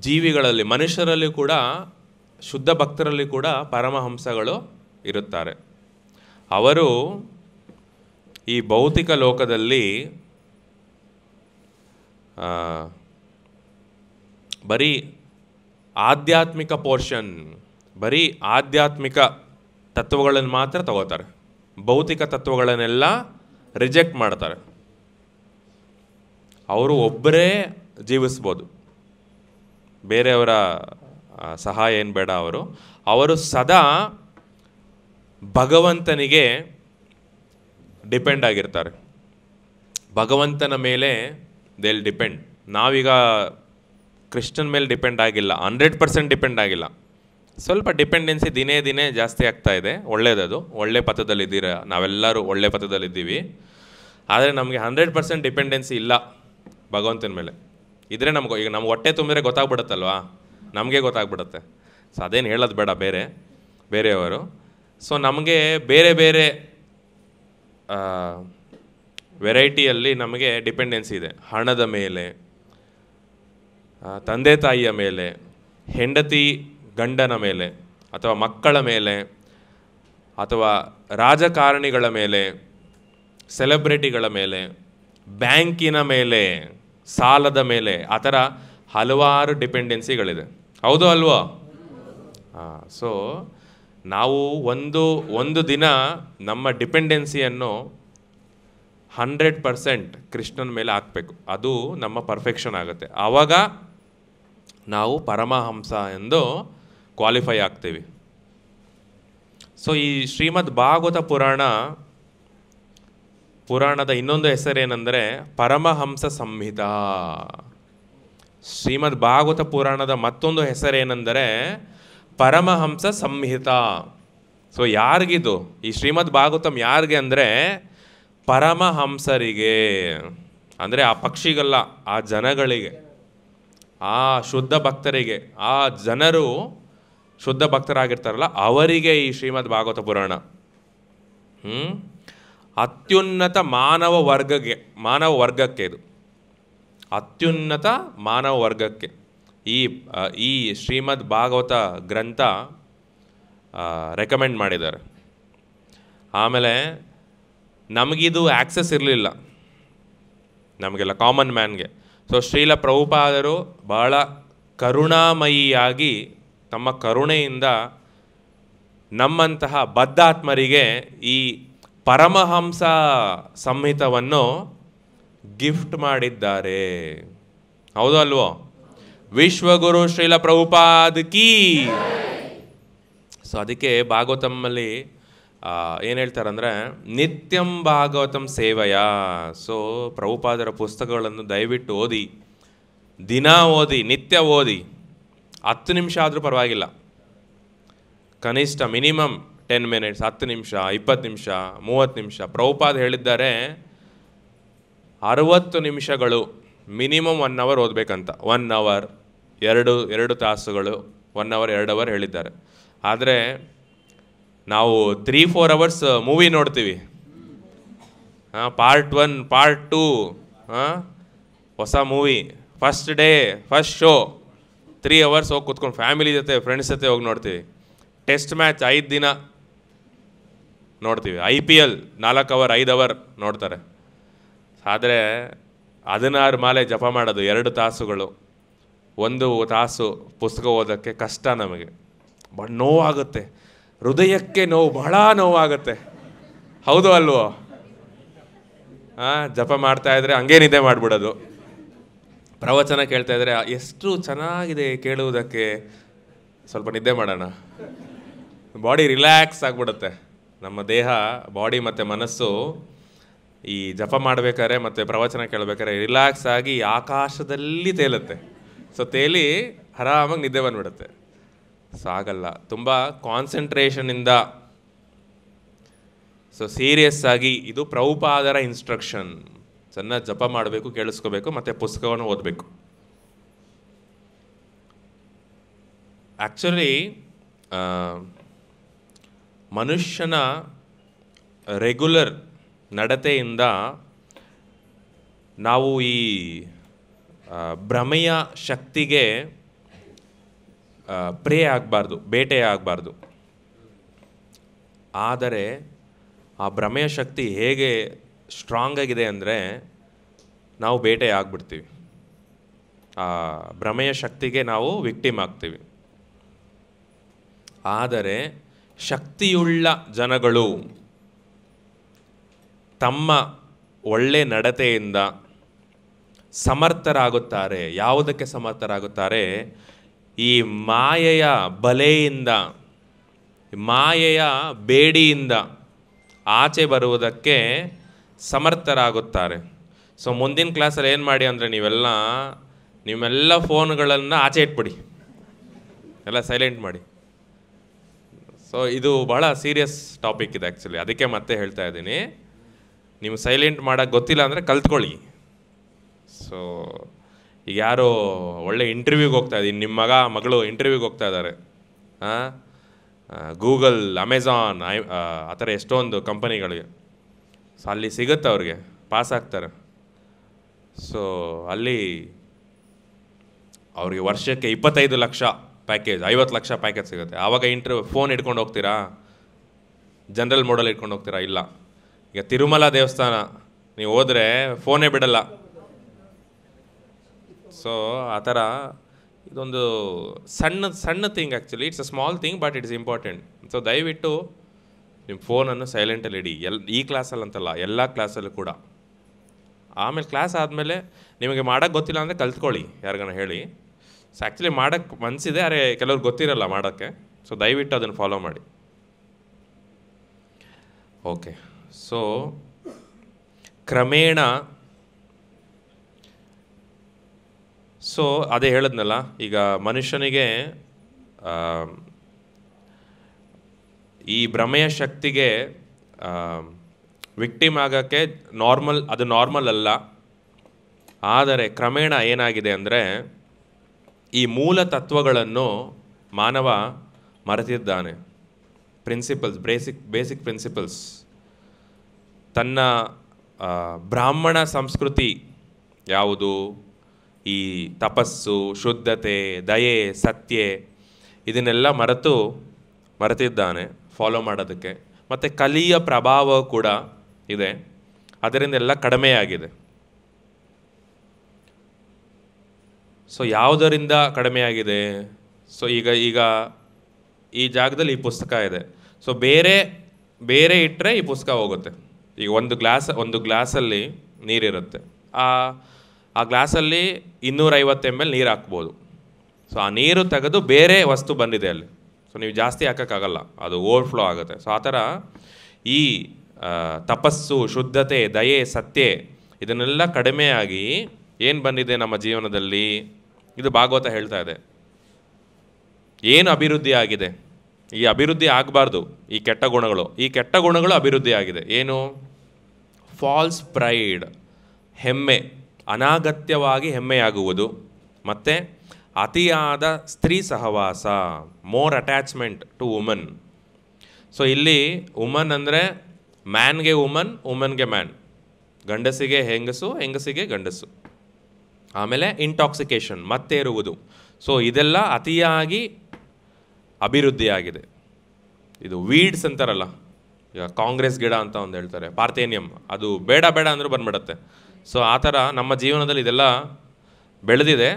ಜೀವಿಗಳಲ್ಲಿ, ಮನುಷ್ಯರಲ್ಲಿ ಕೂಡ, ಶುದ್ಧ ಭಕ್ತರಲ್ಲಿ ಕೂಡ ಪರಮಹಂಸಗಳು ಇರುತ್ತಾರೆ. ಅವರು ಈ ಭೌತಿಕ ಲೋಕದಲ್ಲಿ ಬರೀ ಆಧ್ಯಾತ್ಮಿಕ ಪೋರ್ಷನ್, ಬರೀ ಆಧ್ಯಾತ್ಮಿಕ ತತ್ವಗಳನ್ನು ಮಾತ್ರ ತಗೋತಾರೆ, ಭೌತಿಕ ತತ್ವಗಳನ್ನೆಲ್ಲ ರಿಜೆಕ್ಟ್ ಮಾಡ್ತಾರೆ. ಅವರು ಒಬ್ಬರೇ ಜೀವಿಸ್ಬೋದು, ಬೇರೆಯವರ ಸಹಾಯ ಏನು ಬೇಡ. ಅವರು ಸದಾ ಭಗವಂತನಿಗೆ ಡಿಪೆಂಡ್ ಆಗಿರ್ತಾರೆ, ಭಗವಂತನ ಮೇಲೆ ದೇ ವಿಲ್ ಡಿಪೆಂಡ್. ನಾವೀಗ ಕ್ರಿಶ್ಚಿಯನ್ ಮೇಲೆ ಡಿಪೆಂಡ್ ಆಗಿಲ್ಲ, 100% ಡಿಪೆಂಡ್ ಆಗಿಲ್ಲ, ಸ್ವಲ್ಪ ಡಿಪೆಂಡೆನ್ಸಿ ದಿನೇ ದಿನೇ ಜಾಸ್ತಿ ಆಗ್ತಾ ಇದೆ. ಒಳ್ಳೆಯದದು, ಒಳ್ಳೆ ಪಥದಲ್ಲಿದ್ದೀರ, ನಾವೆಲ್ಲರೂ ಒಳ್ಳೆ ಪಥದಲ್ಲಿದ್ದೀವಿ. ಆದರೆ ನಮಗೆ 100% ಡಿಪೆಂಡೆನ್ಸಿ ಇಲ್ಲ ಭಗವಂತನ ಮೇಲೆ. ಇದ್ರೆ ಈಗ ನಮ್ಗೆ ಹೊಟ್ಟೆ ತುಂಬಿದ್ರೆ ಗೊತ್ತಾಗ್ಬಿಡುತ್ತಲ್ವಾ, ನಮಗೆ ಗೊತ್ತಾಗ್ಬಿಡುತ್ತೆ. ಸೊ ಅದೇನು ಹೇಳೋದು ಬೇಡ ಬೇರೆಯವರು. ಸೊ ನಮಗೆ ಬೇರೆ ಬೇರೆ ವೆರೈಟಿಯಲ್ಲಿ ನಮಗೆ ಡಿಪೆಂಡೆನ್ಸಿ ಇದೆ. ಹಣದ ಮೇಲೆ, ತಂದೆ ತಾಯಿಯ ಮೇಲೆ, ಹೆಂಡತಿ ಗಂಡನ ಮೇಲೆ, ಅಥವಾ ಮಕ್ಕಳ ಮೇಲೆ, ಅಥವಾ ರಾಜಕಾರಣಿಗಳ ಮೇಲೆ, ಸೆಲೆಬ್ರಿಟಿಗಳ ಮೇಲೆ, ಬ್ಯಾಂಕಿನ ಮೇಲೆ, ಸಾಲದ ಮೇಲೆ, ಆ ಥರ ಹಲವಾರು ಡಿಪೆಂಡೆನ್ಸಿಗಳಿದೆ. ಹೌದು ಅಲ್ವೋ? ಸೊ ನಾವು ಒಂದು ದಿನ ನಮ್ಮ ಡಿಪೆಂಡೆನ್ಸಿಯನ್ನು 100% ಕೃಷ್ಣನ ಮೇಲೆ ಹಾಕಬೇಕು. ಅದು ನಮ್ಮ ಪರ್ಫೆಕ್ಷನ್ ಆಗುತ್ತೆ. ಆವಾಗ ನಾವು ಪರಮಹಂಸ ಎಂದು ಕ್ವಾಲಿಫೈ ಆಗ್ತೀವಿ. ಸೊ ಈ ಶ್ರೀಮದ್ ಭಾಗವತ ಪುರಾಣದ ಇನ್ನೊಂದು ಹೆಸರೇನೆಂದರೆ ಪರಮಹಂಸ ಸಂಹಿತ. ಶ್ರೀಮದ್ ಭಾಗವತ ಪುರಾಣದ ಮತ್ತೊಂದು ಹೆಸರೇನೆಂದರೆ ಪರಮಹಂಸ ಸಂಹಿತ. ಸೊ ಯಾರಿಗಿದು ಈ ಶ್ರೀಮದ್ ಭಾಗವತಂ? ಯಾರಿಗೆ ಅಂದರೆ ಪರಮಹಂಸರಿಗೆ, ಅಂದರೆ ಆ ಪಕ್ಷಿಗಲ್ಲ, ಆ ಜನಗಳಿಗೆ, ಆ ಶುದ್ಧ ಭಕ್ತರಿಗೆ. ಆ ಜನರು ಶುದ್ಧ ಭಕ್ತರಾಗಿರ್ತಾರಲ್ಲ ಅವರಿಗೆ ಈ ಶ್ರೀಮದ್ ಭಾಗವತ ಪುರಾಣ. ಅತ್ಯುನ್ನತ ಮಾನವ ವರ್ಗಕ್ಕೆ ಇದು ಅತ್ಯುನ್ನತ ಮಾನವ ವರ್ಗಕ್ಕೆ ಈ ಶ್ರೀಮದ್ ಭಾಗವತ ಗ್ರಂಥ ರೆಕಮೆಂಡ್ ಮಾಡಿದ್ದಾರೆ. ಆಮೇಲೆ ನಮಗಿದು ಆ್ಯಕ್ಸಸ್ ಇರಲಿಲ್ಲ, ನಮಗೆಲ್ಲ ಕಾಮನ್ ಮ್ಯಾನ್ಗೆ. ಸೊ ಶ್ರೀಲ ಪ್ರಭುಪಾದರು ಬಹಳ ಕರುಣಾಮಯಿಯಾಗಿ ತಮ್ಮ ಕರುಣೆಯಿಂದ ನಮ್ಮಂತಹ ಬದ್ಧಾತ್ಮರಿಗೆ ಈ ಪರಮಹಂಸ ಸಂಹಿತವನ್ನು ಗಿಫ್ಟ್ ಮಾಡಿದ್ದಾರೆ. ಹೌದು ಅಲ್ವೋ? ವಿಶ್ವಗುರು ಶ್ರೀಲ ಪ್ರಭುಪಾದ ಕೀ. ಸೊ ಅದಕ್ಕೆ ಭಾಗವತಮ್ಮಲ್ಲಿ ಏನು ಹೇಳ್ತಾರಂದರೆ ನಿತ್ಯಂ ಭಾಗವತಂ ಸೇವಯ. ಸೊ ಪ್ರಭುಪಾದರ ಪುಸ್ತಕಗಳನ್ನು ದಯವಿಟ್ಟು ಓದಿ, ದಿನ ಓದಿ, ನಿತ್ಯ ಓದಿ. 10 ನಿಮಿಷ ಆದರೂ ಪರವಾಗಿಲ್ಲ, ಕನಿಷ್ಠ ಮಿನಿಮಮ್ 10 ಮಿನಿಟ್ಸ್, 10 ನಿಮಿಷ, 20 ನಿಮಿಷ, 30 ನಿಮಿಷ. ಪ್ರಭುಪಾದ ಹೇಳಿದ್ದಾರೆ 60 ನಿಮಿಷಗಳು ಮಿನಿಮಮ್ 1 ಅವರ್ ಓದಬೇಕಂತ. 1 ಅವರ್, 2 ತಾಸುಗಳು, 1 ಅವರ್, 2 ಅವರ್ ಹೇಳಿದ್ದಾರೆ. ಆದರೆ ನಾವು 3-4 ಅವರ್ಸ್ ಮೂವಿ ನೋಡ್ತೀವಿ. ಪಾರ್ಟ್ 1, ಪಾರ್ಟ್ 2, ಹೊಸ movie, first day, first show, 3 hours ಹೋಗಿ ಕೂತ್ಕೊಂಡು ಫ್ಯಾಮಿಲಿ ಜೊತೆ, ಫ್ರೆಂಡ್ಸ್ ಜೊತೆ ಹೋಗಿ ನೋಡ್ತೀವಿ. ಟೆಸ್ಟ್ ಮ್ಯಾಚ್ 5 ದಿನ ನೋಡ್ತೀವಿ. IPL 4 ಅವರ್, 5 ಅವರ್ ನೋಡ್ತಾರೆ. ಆದರೆ 16 ಮಾಲೆ ಜಪ ಮಾಡೋದು 2 ತಾಸುಗಳು, 1 ತಾಸು ಪುಸ್ತಕ ಓದೋಕ್ಕೆ ಕಷ್ಟ ನಮಗೆ. ಬಟ್ ನೋವಾಗುತ್ತೆ, ಹೃದಯಕ್ಕೆ ನೋವು, ಬಹಳ ನೋವಾಗುತ್ತೆ. ಹೌದು ಅಲ್ವೋ? ಜಪ ಮಾಡ್ತಾ ಇದ್ರೆ ಹಂಗೇ ನಿದ್ದೆ ಮಾಡಿಬಿಡೋದು. ಪ್ರವಚನ ಕೇಳ್ತಾ ಇದ್ರೆ ಎಷ್ಟು ಚೆನ್ನಾಗಿದೆ ಕೇಳುವುದಕ್ಕೆ, ಸ್ವಲ್ಪ ನಿದ್ದೆ ಮಾಡೋಣ, ಬಾಡಿ ರಿಲ್ಯಾಕ್ಸ್ ಆಗಿಬಿಡುತ್ತೆ. ನಮ್ಮ ದೇಹ, ಬಾಡಿ ಮತ್ತು ಮನಸ್ಸು ಈ ಜಪ ಮಾಡಬೇಕಾದ್ರೆ ಮತ್ತು ಪ್ರವಚನ ಕೇಳಬೇಕಾದ್ರೆ ರಿಲ್ಯಾಕ್ಸ್ ಆಗಿ ಆಕಾಶದಲ್ಲಿ ತೇಲುತ್ತೆ. ಸೊ ತೇಲಿ ಆರಾಮಾಗಿ ನಿದ್ದೆ ಬಂದ್ಬಿಡುತ್ತೆ. ಸೊ ಆಗಲ್ಲ, ತುಂಬ ಕಾನ್ಸಂಟ್ರೇಷನಿಂದ. ಸೊ ಸೀರಿಯಸ್ ಆಗಿ ಇದು ಪ್ರಭುಪಾದರ ಇನ್ಸ್ಟ್ರಕ್ಷನ್. ಚೆನ್ನಾಗಿ ಜಪ ಮಾಡಬೇಕು, ಕೇಳಿಸ್ಕೋಬೇಕು, ಮತ್ತು ಪುಸ್ತಕವನ್ನು ಓದಬೇಕು. ಆ್ಯಕ್ಚುಲಿ ಮನುಷ್ಯನ ರೆಗ್ಯುಲರ್ ನಡತೆಯಿಂದ ನಾವು ಈ ಭ್ರಮೆಯ ಶಕ್ತಿಗೆ ಪ್ರೇ ಆಗಬಾರ್ದು, ಬೇಟೆ ಆಗಬಾರ್ದು. ಆದರೆ ಆ ಭ್ರಮೆಯ ಶಕ್ತಿ ಹೇಗೆ ಸ್ಟ್ರಾಂಗ್ ಆಗಿದೆ ಅಂದರೆ ನಾವು ಬೇಟೆ ಆಗಿಬಿಡ್ತೀವಿ. ಆ ಭ್ರಮೆಯ ಶಕ್ತಿಗೆ ನಾವು ವಿಕ್ಟಿಮ್ ಆಗ್ತೀವಿ. ಆದರೆ ಶಕ್ತಿಯುಳ್ಳ ಜನಗಳು ತಮ್ಮ ಒಳ್ಳೆ ನಡತೆಯಿಂದ ಸಮರ್ಥರಾಗುತ್ತಾರೆ. ಯಾವುದಕ್ಕೆ ಸಮರ್ಥರಾಗುತ್ತಾರೆ? ಈ ಮಾಯೆಯ ಬಲೆಯಿಂದ, ಮಾಯೆಯ ಬೇಡಿಯಿಂದ ಆಚೆ ಬರುವುದಕ್ಕೆ ಸಮರ್ಥರಾಗುತ್ತಾರೆ. ಸೊ ಮುಂದಿನ ಕ್ಲಾಸಲ್ಲಿ ಏನು ಮಾಡಿ ಅಂದರೆ ನಿಮ್ಮೆಲ್ಲ ಫೋನ್ಗಳನ್ನು ಆಚೆ ಇಟ್ಬಿಡಿ, ಎಲ್ಲ ಸೈಲೆಂಟ್ ಮಾಡಿ. ಸೊ ಇದು ಬಹಳ ಸೀರಿಯಸ್ ಟಾಪಿಕ್ ಇದೆ ಆ್ಯಕ್ಚುಲಿ, ಅದಕ್ಕೆ ಮತ್ತೆ ಹೇಳ್ತಾ ಇದ್ದೀನಿ. ನೀವು ಸೈಲೆಂಟ್ ಮಾಡೋಕ್ಕೆ ಗೊತ್ತಿಲ್ಲ ಅಂದರೆ ಕಲ್ತ್ಕೊಳ್ಳಿ. ಸೊ ಈಗ ಯಾರೋ ಒಳ್ಳೆ ಇಂಟರ್ವ್ಯೂಗೆ ಹೋಗ್ತಾ ಇದ್ದೀನಿ, ನಿಮ್ಮ ಮಗಳು ಇಂಟರ್ವ್ಯೂಗೆ ಹೋಗ್ತಾ ಇದ್ದಾರೆ. ಗೂಗಲ್, ಅಮೆಝಾನ್, ಆ ಥರ ಎಷ್ಟೊಂದು ಕಂಪನಿಗಳಿಗೆ. ಸೊ ಅಲ್ಲಿ ಸಿಗುತ್ತೆ, ಅವ್ರಿಗೆ ಪಾಸ್ ಆಗ್ತಾರೆ. ಸೊ ಅಲ್ಲಿ ಅವ್ರಿಗೆ ವರ್ಷಕ್ಕೆ 25 ಲಕ್ಷ ಪ್ಯಾಕೇಜ್, 50 ಲಕ್ಷ ಪ್ಯಾಕೇಜ್ ಸಿಗುತ್ತೆ. ಆವಾಗ ಫೋನ್ ಇಟ್ಕೊಂಡು ಹೋಗ್ತೀರಾ? ಜನರಲ್ ಮೋಡಲ್ ಇಟ್ಕೊಂಡು ಹೋಗ್ತೀರಾ? ಇಲ್ಲ. ಈಗ ತಿರುಮಲ ದೇವಸ್ಥಾನ ನೀವು ಹೋದರೆ ಫೋನೇ ಬಿಡಲ್ಲ. ಸೊ ಆ ಥರ ಇದೊಂದು ಸಣ್ಣ thing actually. It's a small thing but it's important. So ದಯವಿಟ್ಟು ನಿಮ್ಮ ಫೋನನ್ನು ಸೈಲೆಂಟಲ್ಲಿ ಇಡಿ. ಈ ಕ್ಲಾಸಲ್ಲಿ ಅಂತಲ್ಲ, ಎಲ್ಲ ಕ್ಲಾಸಲ್ಲೂ ಕೂಡ. ಆಮೇಲೆ ಕ್ಲಾಸ್ ಆದಮೇಲೆ ನಿಮಗೆ ಮಾಡೋಕ್ಕೆ ಗೊತ್ತಿಲ್ಲ ಅಂದರೆ ಕಲ್ತ್ಕೊಳ್ಳಿ, ಯಾರಿಗಾನ ಹೇಳಿ. ಸೊ ಆ್ಯಕ್ಚುಲಿ ಮಾಡೋಕ್ಕೆ ಮನಸ್ಸಿದೆ, ಆದರೆ ಕೆಲವ್ರಿಗೆ ಗೊತ್ತಿರಲ್ಲ ಮಾಡೋಕ್ಕೆ. ಸೊ ದಯವಿಟ್ಟು ಅದನ್ನು ಫಾಲೋ ಮಾಡಿ. ಓಕೆ. ಸೊ ಕ್ರಮೇಣ, ಸೊ ಅದೇ ಹೇಳಿದ್ನಲ್ಲ, ಈಗ ಮನುಷ್ಯನಿಗೆ ಈ ಭ್ರಮೆಯ ಶಕ್ತಿಗೆ ವಿಕ್ಟಿಮ್ ಆಗೋಕ್ಕೆ ಅದು ನಾರ್ಮಲ್ ಅಲ್ಲ. ಆದರೆ ಕ್ರಮೇಣ ಏನಾಗಿದೆ ಅಂದರೆ, ಈ ಮೂಲ ತತ್ವಗಳನ್ನು ಮಾನವ ಮರೆತಿದ್ದಾನೆ. Principles, basic principles. ತನ್ನ ಬ್ರಾಹ್ಮಣ ಸಂಸ್ಕೃತಿ ಯಾವುದು, ಈ ತಪಸ್ಸು, ಶುದ್ಧತೆ, ದಯೆ, ಸತ್ಯ, ಇದನ್ನೆಲ್ಲ ಮರೆತಿದ್ದಾನೆ ಫಾಲೋ ಮಾಡೋದಕ್ಕೆ. ಮತ್ತು ಕಲಿಯ ಪ್ರಭಾವ ಕೂಡ ಇದೆ, ಅದರಿಂದೆಲ್ಲ ಕಡಿಮೆಯಾಗಿದೆ. ಸೊ ಯಾವುದರಿಂದ ಕಡಿಮೆಯಾಗಿದೆ? ಸೊ ಈಗ ಈ ಜಾಗದಲ್ಲಿ ಈ ಪುಸ್ತಕ ಇದೆ. ಸೊ ಬೇರೆ ಇಟ್ಟರೆ ಈ ಪುಸ್ತಕ ಹೋಗುತ್ತೆ. ಈಗ ಒಂದು ಗ್ಲಾಸಲ್ಲಿ ನೀರಿರುತ್ತೆ. ಆ ಗ್ಲಾಸಲ್ಲಿ 250 ml ನೀರು ಹಾಕ್ಬೋದು. ಸೊ ಆ ನೀರು ತೆಗೆದು ಬೇರೆ ವಸ್ತು ಬಂದಿದೆ ಅಲ್ಲಿ. ಸೊ ನೀವು ಜಾಸ್ತಿ ಹಾಕೋಕ್ಕಾಗಲ್ಲ, ಅದು ಓವರ್ಫ್ಲೋ ಆಗುತ್ತೆ. ಸೊ ಆ ಥರ ಈ ತಪಸ್ಸು, ಶುದ್ಧತೆ, ದಯೆ, ಸತ್ಯ, ಇದನ್ನೆಲ್ಲ ಕಡಿಮೆಯಾಗಿ ಏನು ಬಂದಿದೆ ನಮ್ಮ ಜೀವನದಲ್ಲಿ? ಇದು ಭಾಗವತ ಹೇಳ್ತಾ ಇದೆ. ಏನು ಅಭಿವೃದ್ಧಿ ಆಗಿದೆ? ಈ ಅಭಿವೃದ್ಧಿ ಆಗಬಾರ್ದು ಈ ಕೆಟ್ಟ ಗುಣಗಳು ಅಭಿವೃದ್ಧಿ ಆಗಿದೆ. ಏನು? ಫಾಲ್ಸ್ ಪ್ರೈಡ್, ಹೆಮ್ಮೆ, ಅನಾಗತ್ಯವಾಗಿ ಹೆಮ್ಮೆಯಾಗುವುದು, ಮತ್ತು ಅತಿಯಾದ ಸ್ತ್ರೀ ಸಹವಾಸ, more attachment to woman. So ಇಲ್ಲಿ ವುಮನ್ ಅಂದರೆ ಮ್ಯಾನ್ಗೆ ವುಮನ್, ವುಮನ್ಗೆ ಮ್ಯಾನ್, ಗಂಡಸಿಗೆ ಹೆಂಗಸು, ಹೆಂಗಸಿಗೆ ಗಂಡಸು. ಆಮೇಲೆ ಇಂಟಾಕ್ಸಿಕೇಷನ್, ಮತ್ತೇರುವುದು. ಸೊ ಇದೆಲ್ಲ ಅತಿಯಾಗಿ ಅಭಿವೃದ್ಧಿಯಾಗಿದೆ. ಇದು ವೀಡ್ಸ್ ಅಂತಾರಲ್ಲ, ಈಗ ಕಾಂಗ್ರೆಸ್ ಗಿಡ ಅಂತ ಒಂದು ಹೇಳ್ತಾರೆ, ಪಾರ್ಥೇನಿಯಂ, ಅದು ಬೇಡ ಅಂದರೂ ಬಂದ್ಬಿಡುತ್ತೆ. ಸೊ ಆ ಥರ ನಮ್ಮ ಜೀವನದಲ್ಲಿ ಇದೆಲ್ಲ ಬೆಳೆದಿದೆ,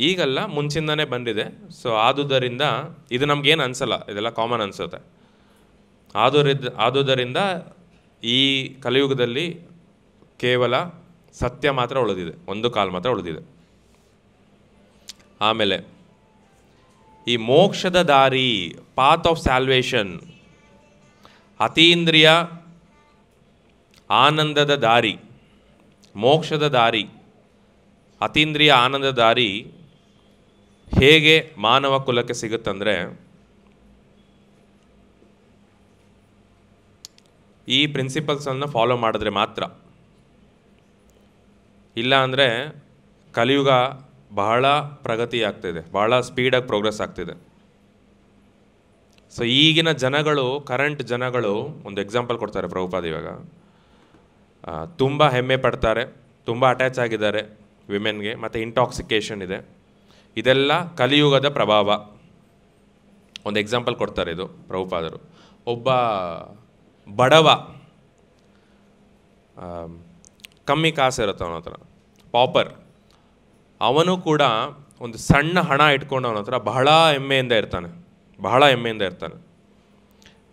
ಈಗಲ್ಲ ಮುಂಚಿಂದನೇ ಬಂದಿದೆ. ಸೊ ಆದುದರಿಂದ ಇದು ನಮಗೇನು ಅನಿಸಲ್ಲ, ಇದೆಲ್ಲ ಕಾಮನ್ ಅನಿಸುತ್ತೆ. ಆದುದರಿಂದ ಈ ಕಲಿಯುಗದಲ್ಲಿ ಕೇವಲ ಸತ್ಯ ಮಾತ್ರ ಉಳಿದಿದೆ, ಒಂದು ಕಾಲು ಮಾತ್ರ ಉಳಿದಿದೆ. ಆಮೇಲೆ ಈ ಮೋಕ್ಷದ ದಾರಿ, ಪಾತ್ ಆಫ್ ಸ್ಯಾಲ್ವೇಷನ್, ಅತೀಂದ್ರಿಯ ಆನಂದದ ದಾರಿ, ಮೋಕ್ಷದ ದಾರಿ, ಅತೀಂದ್ರಿಯ ಆನಂದದ ದಾರಿ ಹೇಗೆ ಮಾನವ ಕುಲಕ್ಕೆ ಸಿಗುತ್ತಂದರೆ, ಈ ಪ್ರಿನ್ಸಿಪಲ್ಸನ್ನು ಫಾಲೋ ಮಾಡಿದ್ರೆ ಮಾತ್ರ. ಇಲ್ಲ ಅಂದರೆ ಕಲಿಯುಗ ಬಹಳ ಪ್ರಗತಿ ಆಗ್ತಿದೆ, ಬಹಳ ಸ್ಪೀಡಾಗಿ ಪ್ರೋಗ್ರೆಸ್ ಆಗ್ತಿದೆ. ಸೊ ಈಗಿನ ಜನಗಳು, ಕರೆಂಟ್ ಜನಗಳು, ಒಂದು ಎಕ್ಸಾಂಪಲ್ ಕೊಡ್ತಾರೆ ಪ್ರಭುಪಾದ ಇವಾಗ, ತುಂಬ ಹೆಮ್ಮೆ ಪಡ್ತಾರೆ, ತುಂಬ ಅಟ್ಯಾಚ್ ಆಗಿದ್ದಾರೆ ವಿಮೆನ್ಗೆ, ಮತ್ತು ಇಂಟಾಕ್ಸಿಕೇಷನ್ ಇದೆ. ಇದೆಲ್ಲ ಕಲಿಯುಗದ ಪ್ರಭಾವ. ಒಂದು ಎಕ್ಸಾಂಪಲ್ ಕೊಡ್ತಾರೆ ಇದು ಪ್ರಭುಪಾದರು. ಒಬ್ಬ ಬಡವ, ಕಮ್ಮಿ ಕಾಸು ಇರುತ್ತೆ ಅವನ ಹತ್ರ, ಪಾಪರ್, ಅವನು ಕೂಡ ಒಂದು ಸಣ್ಣ ಹಣ ಇಟ್ಕೊಂಡು ಅವನ ಹತ್ರ ಬಹಳ ಹೆಮ್ಮೆಯಿಂದ ಇರ್ತಾನೆ.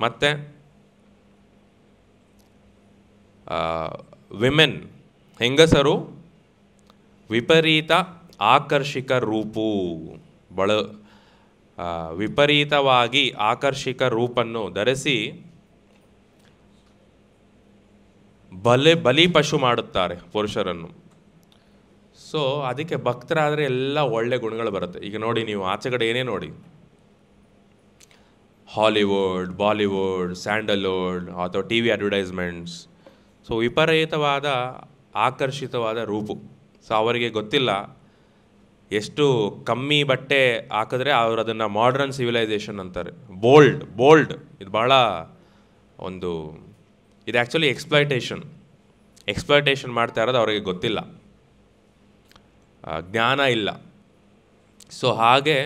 ಮತ್ತು ವಿಮೆನ್, ಹೆಂಗಸರು ವಿಪರೀತ ಆಕರ್ಷಕ ರೂಪು, ವಿಪರೀತವಾಗಿ ಆಕರ್ಷಕ ರೂಪನ್ನು ಧರಿಸಿ ಬಲಿಪಶು ಮಾಡುತ್ತಾರೆ ಪುರುಷರನ್ನು. ಸೊ ಅದಕ್ಕೆ ಭಕ್ತರಾದರೆ ಎಲ್ಲ ಒಳ್ಳೆ ಗುಣಗಳು ಬರುತ್ತೆ. ಈಗ ನೋಡಿ, ನೀವು ಆಚೆಗಡೆ ಏನೇ ನೋಡಿ, ಹಾಲಿವುಡ್, ಬಾಲಿವುಡ್, ಸ್ಯಾಂಡಲ್ವುಡ್ ಅಥವಾ ಟಿ ವಿ ಅಡ್ವರ್ಟೈಸ್ಮೆಂಟ್ಸ್, ಸೊ ವಿಪರೀತವಾದ ಆಕರ್ಷಿತವಾದ ರೂಪು. ಸೊ ಅವರಿಗೆ ಗೊತ್ತಿಲ್ಲ ಎಷ್ಟು ಕಮ್ಮಿ ಬಟ್ಟೆ ಹಾಕಿದ್ರೆ ಅವರು ಅದನ್ನು ಮಾಡರ್ನ್ ಸಿವಿಲೈಸೇಷನ್ ಅಂತಾರೆ. ಬೋಲ್ಡ್ ಇದು ಭಾಳ ಒಂದು, ಇದು ಆ್ಯಕ್ಚುಲಿ ಎಕ್ಸ್ಪ್ಲಾಯ್ಟೇಷನ್ ಮಾಡ್ತಾ ಇರೋದು ಅವರಿಗೆ ಗೊತ್ತಿಲ್ಲ, ಜ್ಞಾನ ಇಲ್ಲ. ಸೊ ಹಾಗೆ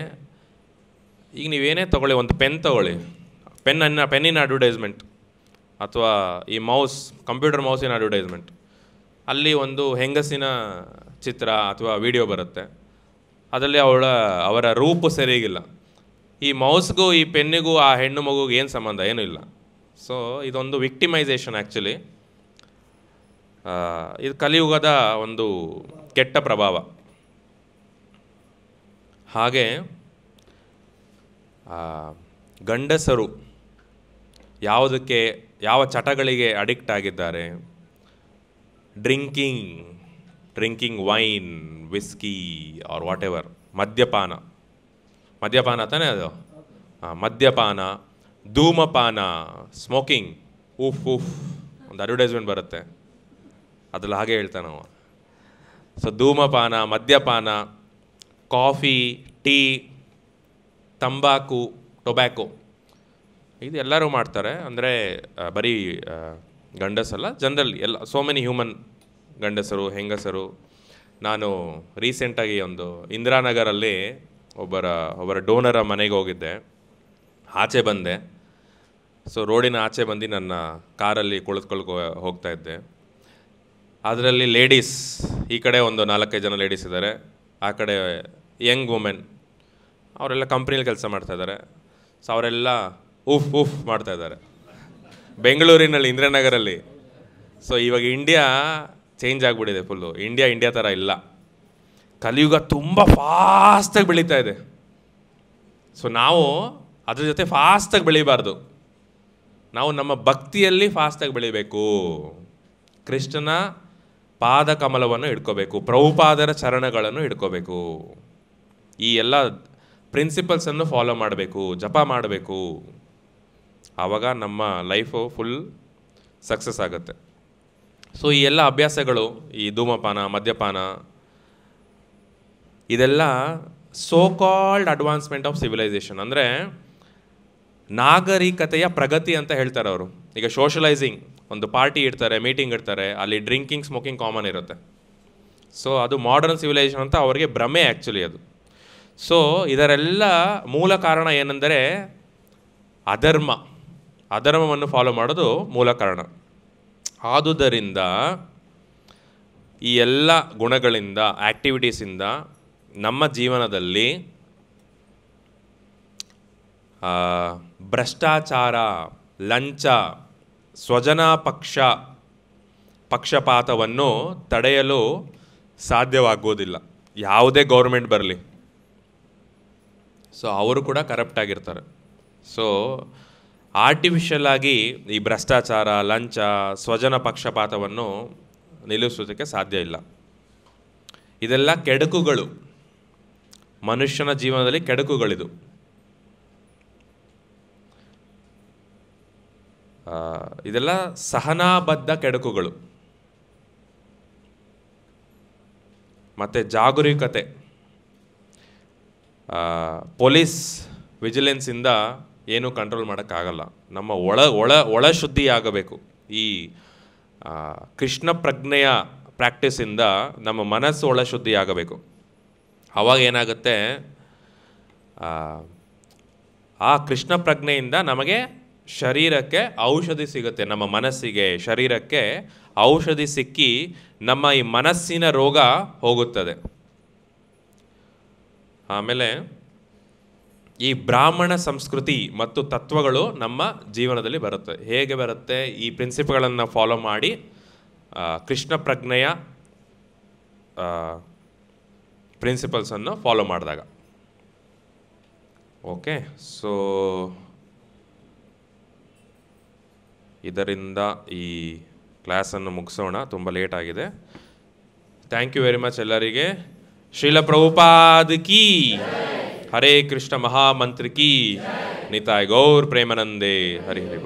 ಈಗ ನೀವೇನೇ ತೊಗೊಳ್ಳಿ, ಒಂದು ಪೆನ್ ತೊಗೊಳ್ಳಿ, ಪೆನ್ನಿನ ಅಡ್ವರ್ಟೈಸ್ಮೆಂಟ್ ಅಥವಾ ಈ ಕಂಪ್ಯೂಟರ್ ಮೌಸಿನ ಅಡ್ವರ್ಟೈಸ್ಮೆಂಟ್, ಅಲ್ಲಿ ಒಂದು ಹೆಂಗಸಿನ ಚಿತ್ರ ಅಥವಾ ವಿಡಿಯೋ ಬರುತ್ತೆ. ಅದರಲ್ಲಿ ಅವರ ರೂಪು ಸರಿಗಿಲ್ಲ. ಈ ಮೌಸ್ಗೂ ಈ ಪೆನ್ನಿಗೂ ಆ ಹೆಣ್ಣು ಮಗುಗೆ ಏನು ಸಂಬಂಧ? ಏನೂ ಇಲ್ಲ. ಸೊ ಇದೊಂದು ವಿಕ್ಟಿಮೈಸೇಷನ್ ಆ್ಯಕ್ಚುಲಿ. ಇದು ಕಲಿಯುಗದ ಒಂದು ಕೆಟ್ಟ ಪ್ರಭಾವ. ಹಾಗೆ ಗಂಡಸರು ಯಾವ ಚಟಗಳಿಗೆ ಅಡಿಕ್ಟ್ ಆಗಿದ್ದಾರೆ? Drinking wine, whisky or whatever, ಮದ್ಯಪಾನ ತಾನೇ ಅದು? ಮದ್ಯಪಾನ, ಧೂಮಪಾನ, ಸ್ಮೋಕಿಂಗ್, ಉಫ್ ಒಂದು ಅಡ್ವರ್ಟೈಸ್ಮೆಂಟ್ ಬರುತ್ತೆ, ಅದ್ರಲ್ಲಿ ಹಾಗೆ ಹೇಳ್ತಾನೆ ನಾವು. ಸೊ ಧೂಮಪಾನ, ಮದ್ಯಪಾನ, ಕಾಫಿ, ಟೀ, ತಂಬಾಕು, ಟೊಬ್ಯಾಕೊ, ಇದು ಎಲ್ಲರೂ ಮಾಡ್ತಾರೆ. ಅಂದರೆ ಬರೀ ಗಂಡಸಲ್ಲ, ಜನರಲ್ ಎಲ್ಲ, ಸೋ ಮೆನಿ ಹ್ಯೂಮನ್, ಗಂಡಸರು, ಹೆಂಗಸರು. ನಾನು ರೀಸೆಂಟಾಗಿ ಒಂದು ಇಂದಿರಾನಗರಲ್ಲಿ ಒಬ್ಬರ ಡೋನರ ಮನೆಗೆ ಹೋಗಿದ್ದೆ. ಆಚೆ ಬಂದೆ. ಸೊ ರೋಡಿನ ಆಚೆ ಬಂದು ನನ್ನ ಕಾರಲ್ಲಿ ಹೋಗ್ತಾ ಇದ್ದೆ. ಅದರಲ್ಲಿ ಲೇಡೀಸ್, ಈ ಕಡೆ ಒಂದು 4-5 ಜನ ಲೇಡೀಸ್ ಇದ್ದಾರೆ, ಆ ಕಡೆ ಯಂಗ್ ವುಮೆನ್, ಅವರೆಲ್ಲ ಕಂಪ್ನಿಯಲ್ಲಿ ಕೆಲಸ ಮಾಡ್ತಾಯಿದ್ದಾರೆ. ಸೊ ಅವರೆಲ್ಲ ಉಫ್ ಮಾಡ್ತಾಯಿದ್ದಾರೆ ಬೆಂಗಳೂರಿನಲ್ಲಿ, ಇಂದಿರಾನಗರಲ್ಲಿ. ಸೊ ಇವಾಗ ಇಂಡಿಯಾ ಚೇಂಜ್ ಆಗಿಬಿಟ್ಟಿದೆ ಫುಲ್ಲು. ಇಂಡಿಯಾ ಥರ ಇಲ್ಲ. ಕಲಿಯುಗ ತುಂಬ ಫಾಸ್ಟಾಗಿ ಬೆಳೀತಾ ಇದೆ. ಸೊ ನಾವು ಅದ್ರ ಜೊತೆ ಫಾಸ್ಟಾಗಿ ಬೆಳೀಬಾರ್ದು. ನಾವು ನಮ್ಮ ಭಕ್ತಿಯಲ್ಲಿ ಫಾಸ್ಟಾಗಿ ಬೆಳಿಬೇಕು. ಕೃಷ್ಣನ ಪಾದ ಕಮಲವನ್ನು ಹಿಡ್ಕೋಬೇಕು, ಪ್ರಭುಪಾದರ ಚರಣಗಳನ್ನು ಹಿಡ್ಕೋಬೇಕು, ಈ ಎಲ್ಲ ಪ್ರಿನ್ಸಿಪಲ್ಸನ್ನು ಫಾಲೋ ಮಾಡಬೇಕು, ಜಪ ಮಾಡಬೇಕು. ಆವಾಗ ನಮ್ಮ ಲೈಫು ಫುಲ್ ಸಕ್ಸಸ್ ಆಗುತ್ತೆ. ಸೊ ಈ ಎಲ್ಲ ಅಭ್ಯಾಸಗಳು, ಈ ಧೂಮಪಾನ, ಮದ್ಯಪಾನ, ಇದೆಲ್ಲ so called advancement of civilisation, ಅಂದರೆ ನಾಗರಿಕತೆಯ ಪ್ರಗತಿ ಅಂತ ಹೇಳ್ತಾರೆ ಅವರು. ಈಗ ಸೋಷಲೈಸಿಂಗ್, ಒಂದು ಪಾರ್ಟಿ ಇಡ್ತಾರೆ, ಮೀಟಿಂಗ್ ಇಡ್ತಾರೆ, ಅಲ್ಲಿ ಡ್ರಿಂಕಿಂಗ್, ಸ್ಮೋಕಿಂಗ್ ಕಾಮನ್ ಇರುತ್ತೆ. ಸೊ ಅದು ಮಾಡರ್ನ್ ಸಿವಿಲೈಸೇಷನ್ ಅಂತ ಅವರಿಗೆ ಭ್ರಮೆ ಆ್ಯಕ್ಚುಲಿ ಅದು. ಸೊ ಇದರೆಲ್ಲ ಮೂಲ ಕಾರಣ ಏನೆಂದರೆ ಅಧರ್ಮವನ್ನು ಫಾಲೋ ಮಾಡೋದು ಮೂಲ ಕಾರಣ. ಆದುದರಿಂದ ಈ ಎಲ್ಲ ಗುಣಗಳಿಂದ, ಆ್ಯಕ್ಟಿವಿಟೀಸಿಂದ ನಮ್ಮ ಜೀವನದಲ್ಲಿ ಭ್ರಷ್ಟಾಚಾರ, ಲಂಚ, ಸ್ವಜನ ಪಕ್ಷಪಾತವನ್ನು ತಡೆಯಲು ಸಾಧ್ಯವಾಗುವುದಿಲ್ಲ. ಯಾವುದೇ ಗೌರ್ಮೆಂಟ್ ಬರಲಿ, ಸೊ ಅವರು ಕೂಡ ಕರಪ್ಟ್ ಆಗಿರ್ತಾರೆ. ಸೊ ಆರ್ಟಿಫಿಷಿಯಲ್ ಆಗಿ ಈ ಭ್ರಷ್ಟಾಚಾರ, ಲಂಚ, ಸ್ವಜನ ಪಕ್ಷಪಾತವನ್ನು ನಿಲ್ಲಿಸೋದಕ್ಕೆ ಸಾಧ್ಯ ಇಲ್ಲ. ಇದೆಲ್ಲ ಕೆಡುಕುಗಳು, ಮನುಷ್ಯನ ಜೀವನದಲ್ಲಿ ಕೆಡುಕುಗಳಿದು. ಇದೆಲ್ಲ ಸಹನಾಬದ್ಧ ಕೆಡುಕುಗಳು. ಮತ್ತು ಜಾಗರೂಕತೆ, ಪೊಲೀಸ್ ವಿಜಿಲೆನ್ಸಿಂದ ಏನೂ ಕಂಟ್ರೋಲ್ ಮಾಡೋಕ್ಕಾಗಲ್ಲ. ನಮ್ಮ ಒಳ ಶುದ್ಧಿಯಾಗಬೇಕು. ಈ ಕೃಷ್ಣ ಪ್ರಜ್ಞೆಯ ಪ್ರಾಕ್ಟೀಸಿಂದ ನಮ್ಮ ಮನಸ್ಸು ಒಳ ಶುದ್ಧಿಯಾಗಬೇಕು. ಆವಾಗ ಏನಾಗುತ್ತೆ, ಆ ಕೃಷ್ಣ ಪ್ರಜ್ಞೆಯಿಂದ ನಮಗೆ ಶರೀರಕ್ಕೆ ಔಷಧಿ ಸಿಗುತ್ತೆ. ನಮ್ಮ ಮನಸ್ಸಿಗೆ, ಶರೀರಕ್ಕೆ ಔಷಧಿ ಸಿಕ್ಕಿ ನಮ್ಮ ಈ ಮನಸ್ಸಿನ ರೋಗ ಹೋಗುತ್ತದೆ. ಆಮೇಲೆ ಈ ಬ್ರಾಹ್ಮಣ ಸಂಸ್ಕೃತಿ ಮತ್ತು ತತ್ವಗಳು ನಮ್ಮ ಜೀವನದಲ್ಲಿ ಬರುತ್ತೆ. ಹೇಗೆ ಬರುತ್ತೆ? ಈ ಪ್ರಿನ್ಸಿಪಲ್ಗಳನ್ನು ಫಾಲೋ ಮಾಡಿ ಕೃಷ್ಣ ಪ್ರಜ್ಞೆಯ ಪ್ರಿನ್ಸಿಪಲ್ಸನ್ನು ಫಾಲೋ ಮಾಡಿದಾಗ. ಓಕೆ, ಸೊ ಇದರಿಂದ ಈ ಕ್ಲಾಸನ್ನು ಮುಗಿಸೋಣ, ತುಂಬ ಲೇಟ್ ಆಗಿದೆ. ಥ್ಯಾಂಕ್ ಯು ವೆರಿ ಮಚ್ ಎಲ್ಲರಿಗೆ. ಶ್ರೀಲ ಪ್ರಭುಪಾದ್ ಕೀ, ಹರೇ ಕೃಷ್ಣ ಮಹಾಮಂತ್ರ ಕೀ, ನಿತಾಯ್ ಗೌರ್ ಪ್ರೇಮಾನಂದೇ, ಹರಿ ಹರಿ.